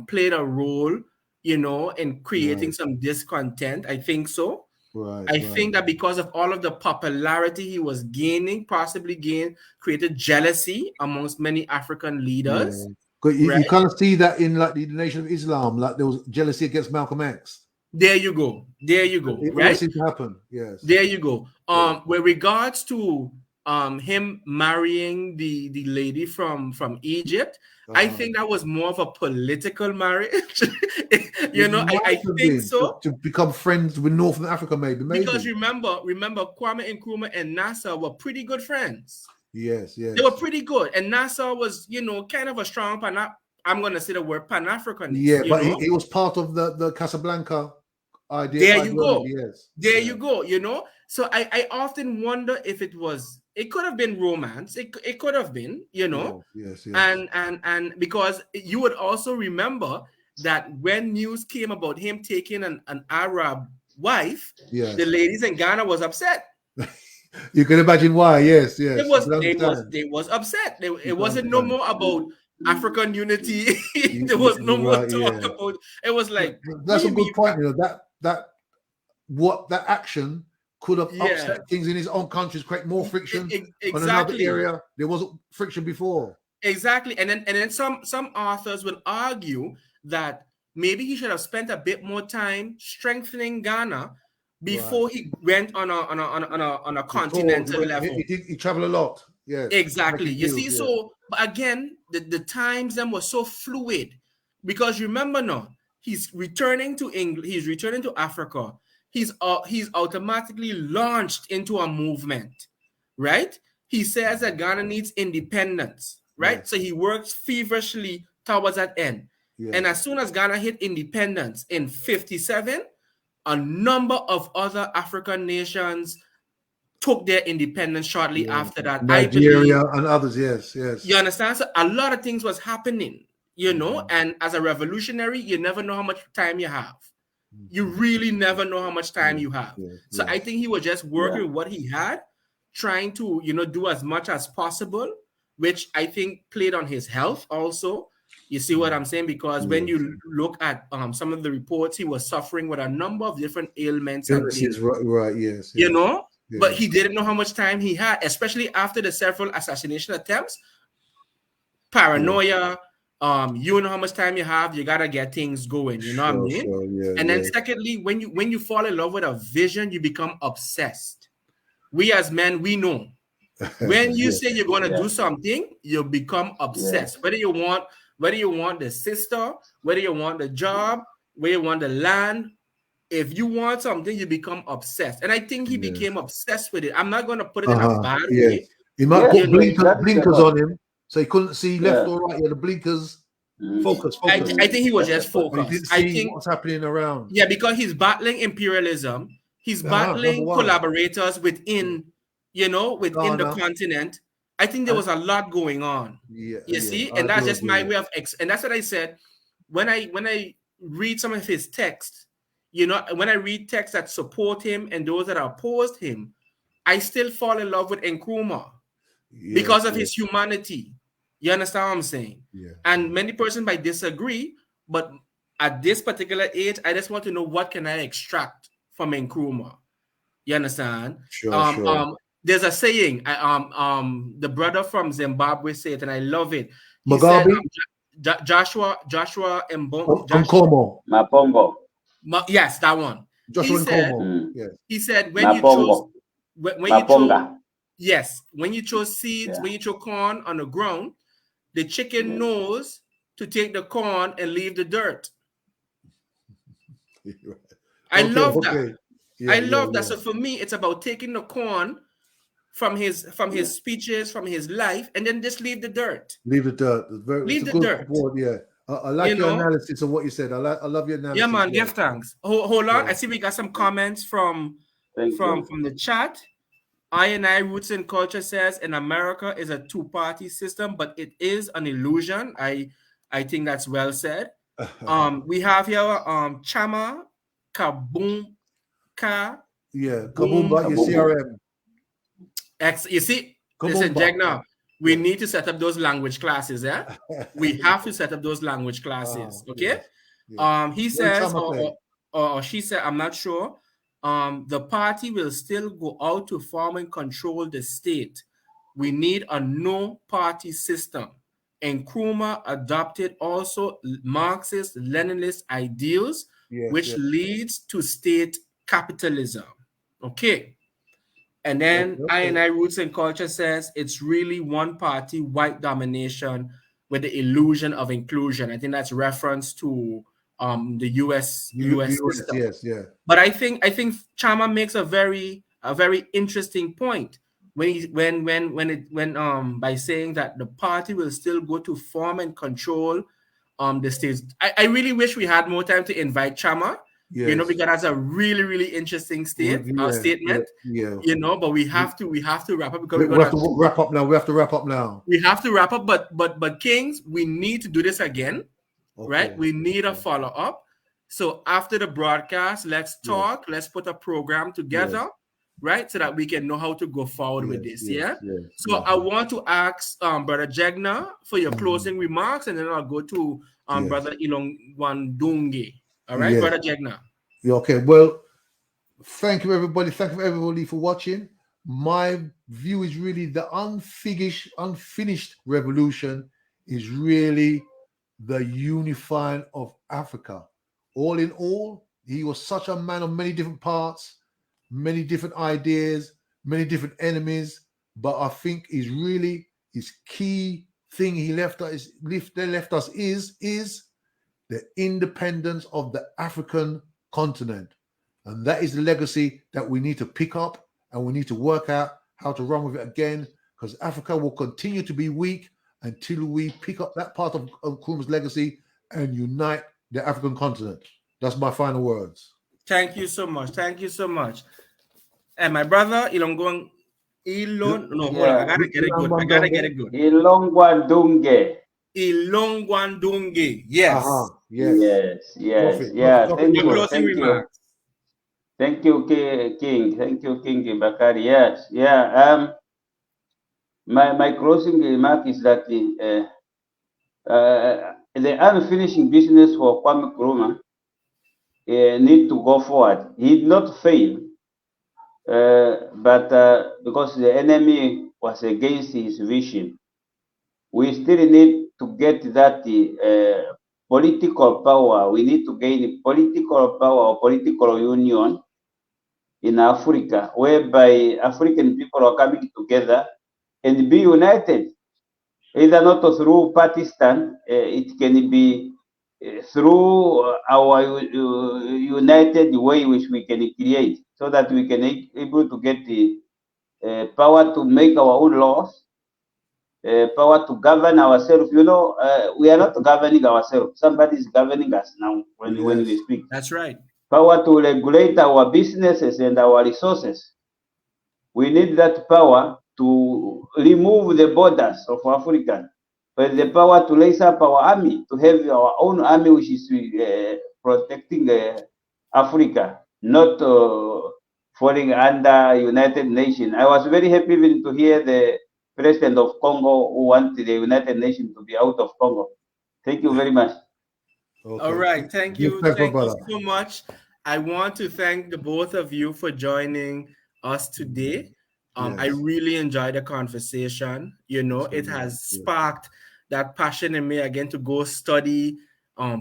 played a role, in creating some discontent. I think so. I think that because of all of the popularity he was gaining, created jealousy amongst many African leaders. You kind of see that in like the Nation of Islam, like there was jealousy against Malcolm X. There you go. It always seems to happen. Yes. There you go. With regards to him marrying the lady from Egypt, I think that was more of a political marriage. I think so. To become friends with Northern Africa, maybe. Because remember, Kwame Nkrumah and Nasser were pretty good friends. Yes. They were pretty good, and Nasser was, kind of a strong I'm going to say the word Pan-Africanist. Yeah, but he was part of the Casablanca idea. There you go. Yes. You go. So I often wonder if it could have been romance. It could have been, Yes. And because you would also remember that when news came about him taking an Arab wife, the ladies in Ghana was upset. You can imagine why. Yes. They was upset. It wasn't no more about African unity. There was no more talk about. It was like that's a good point. That action could have upset things in his own countries, create more friction on another area. There wasn't friction before. Exactly, and then some authors will argue that maybe he should have spent a bit more time strengthening Ghana before he went on a continental level. He traveled a lot. Yes. Exactly. You see, so but again, the times then were so fluid because remember now, he's returning to England, he's returning to Africa. He's automatically launched into a movement, right? He says that Ghana needs independence, right? Yes. So he works feverishly towards that end. Yes. And as soon as Ghana hit independence in 1957, a number of other African nations took their independence shortly after that. Nigeria and others, yes. You understand? So a lot of things was happening, and as a revolutionary, you never know how much time you have. You really never know how much time you have. So I think he was just working with what he had, trying to, do as much as possible, which I think played on his health also. You see what I'm saying? Because when you look at some of the reports, he was suffering with a number of different ailments. Right, yes. but he didn't know how much time he had, especially after the several assassination attempts. Paranoia. You know how much time you have. You gotta get things going. You know what I mean? Sure, yeah, and then secondly, when you fall in love with a vision, you become obsessed. We as men, we know when you say you're going to do something, you become obsessed. Whether you want the sister, whether you want the job, whether you want the land, if you want something, you become obsessed. And I think he became obsessed with it. I'm not going to put it in a bad way. He might put blinkers on him, so he couldn't see left or right. He had the blinkers. Focus. I think he was just focused. He didn't see what's happening around. Yeah, because he's battling imperialism. He's battling collaborators within, within the continent. I think there was a lot going on. You see, and that's just my way of and that's what I said when I read some of his texts. When I read texts that support him and those that opposed him, I still fall in love with Nkrumah because of his humanity. You understand what I'm saying? Yeah. And many persons might disagree, but at this particular age, I just want to know what can I extract from Nkrumah. You understand? Sure. There's a saying. The brother from Zimbabwe said, and I love it. He Mugabe? said, Joshua Mapombo. Yes, that one. Joshua he said when you chose when you chose seeds, when you chose corn on the ground, the chicken knows to take the corn and leave the dirt. I love that. I love that. So for me, it's about taking the corn from his speeches, from his life, and then just leave the dirt. Leave the dirt. Leave the dirt. Word, I like your analysis of what you said. I love your analysis. Yeah, man. Give thanks. Hold on. I see we got some comments from the chat. I Roots and Culture says in America is a two-party system, but it is an illusion. I think that's well said. We have here Chama Kabumka. Yeah, Kabumba, your CRM. You see, listen, Jegna, we need to set up those language classes, yeah? We have to set up those language classes, okay? Yeah. He says, or she said, I'm not sure. The party will still go out to form and control the state. We need a no-party system. Nkrumah adopted also Marxist, Leninist ideals, which leads to state capitalism. Okay. And then I Roots and Culture says it's really one party, white domination with the illusion of inclusion. I think that's reference to the US system. Yes, yeah. But I think Chama makes a very interesting point when by saying that the party will still go to form and control the states. I really wish we had more time to invite Chama. Yes. Because that's a really interesting statement. But we have to wrap up because we have to wrap up now. We have to wrap up, but Kings, we need to do this again. Okay. Right? We need a follow-up. So after the broadcast, let's talk. Let's put a program together, right? So that we can know how to go forward with this. So I want to ask Brother Jegna for your closing remarks, and then I'll go to Brother Ilongwandunge. All right, Brother Jegna. Okay. Well, thank you, everybody. Thank you, everybody, for watching. My view is really the unfinished revolution is really the unifying of Africa. All in all, he was such a man of many different parts, many different ideas, many different enemies. But I think his key thing he left us is the independence of the African continent. And that is the legacy that we need to pick up, and we need to work out how to run with it again, because Africa will continue to be weak until we pick up that part of Nkrumah's legacy and unite the African continent. That's my final words. Thank you so much. And my brother, I gotta get it good. Ilongwandunge. Yes. Yes. Thank you, King. Thank you, King Bakari. Yes. My closing remark is that the unfinished business for Kwame Nkrumah need to go forward. He did not fail but because the enemy was against his vision, we still need to get that political power. We need to gain political power or political union in Africa, whereby African people are coming together and be united, either not through Pakistan, it can be through our united way which we can create, so that we can able to get the power to make our own laws, power to govern ourselves. You know, we are not governing ourselves. Somebody is governing us now when we speak. That's right. Power to regulate our businesses and our resources. We need that power to remove the borders of Africa, but the power to raise up our army, to have our own army which is protecting Africa, not falling under United Nations. I was very happy even to hear the president of Congo who wants the United Nations to be out of Congo. Thank you very much. Okay. All right. Thank you. Thank you so much. I want to thank the both of you for joining us today. I really enjoyed the conversation. You know, it has sparked that passion in me again to go study,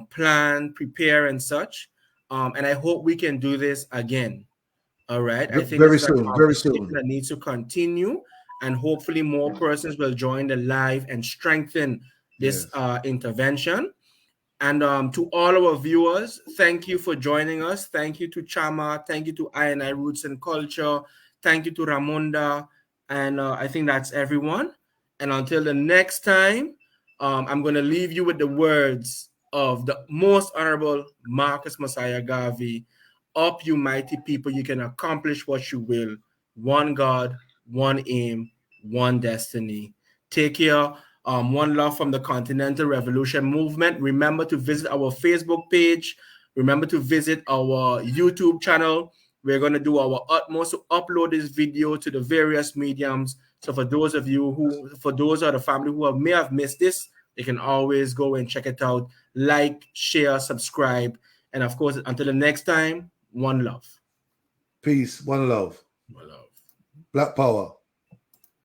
plan, prepare, and such. And I hope we can do this again. All right. I think very soon that needs to continue, and hopefully more persons will join the live and strengthen this intervention. And to all our viewers, thank you for joining us. Thank you to Chama. Thank you to I&I Roots and Culture. Thank you to Ramonda. And I think that's everyone. And until the next time, I'm going to leave you with the words of the most honorable Marcus Messiah Garvey. Up, you mighty people, you can accomplish what you will. One God, one aim, one destiny. Take care. One love from the Continental Revolution Movement. Remember to visit our Facebook page. Remember to visit our YouTube channel. We're going to do our utmost to upload this video to the various mediums. So for those of you for those of the family who may have missed this, they can always go and check it out. Like, share, subscribe. And of course, until the next time, one love. Peace, one love. One love. Black power.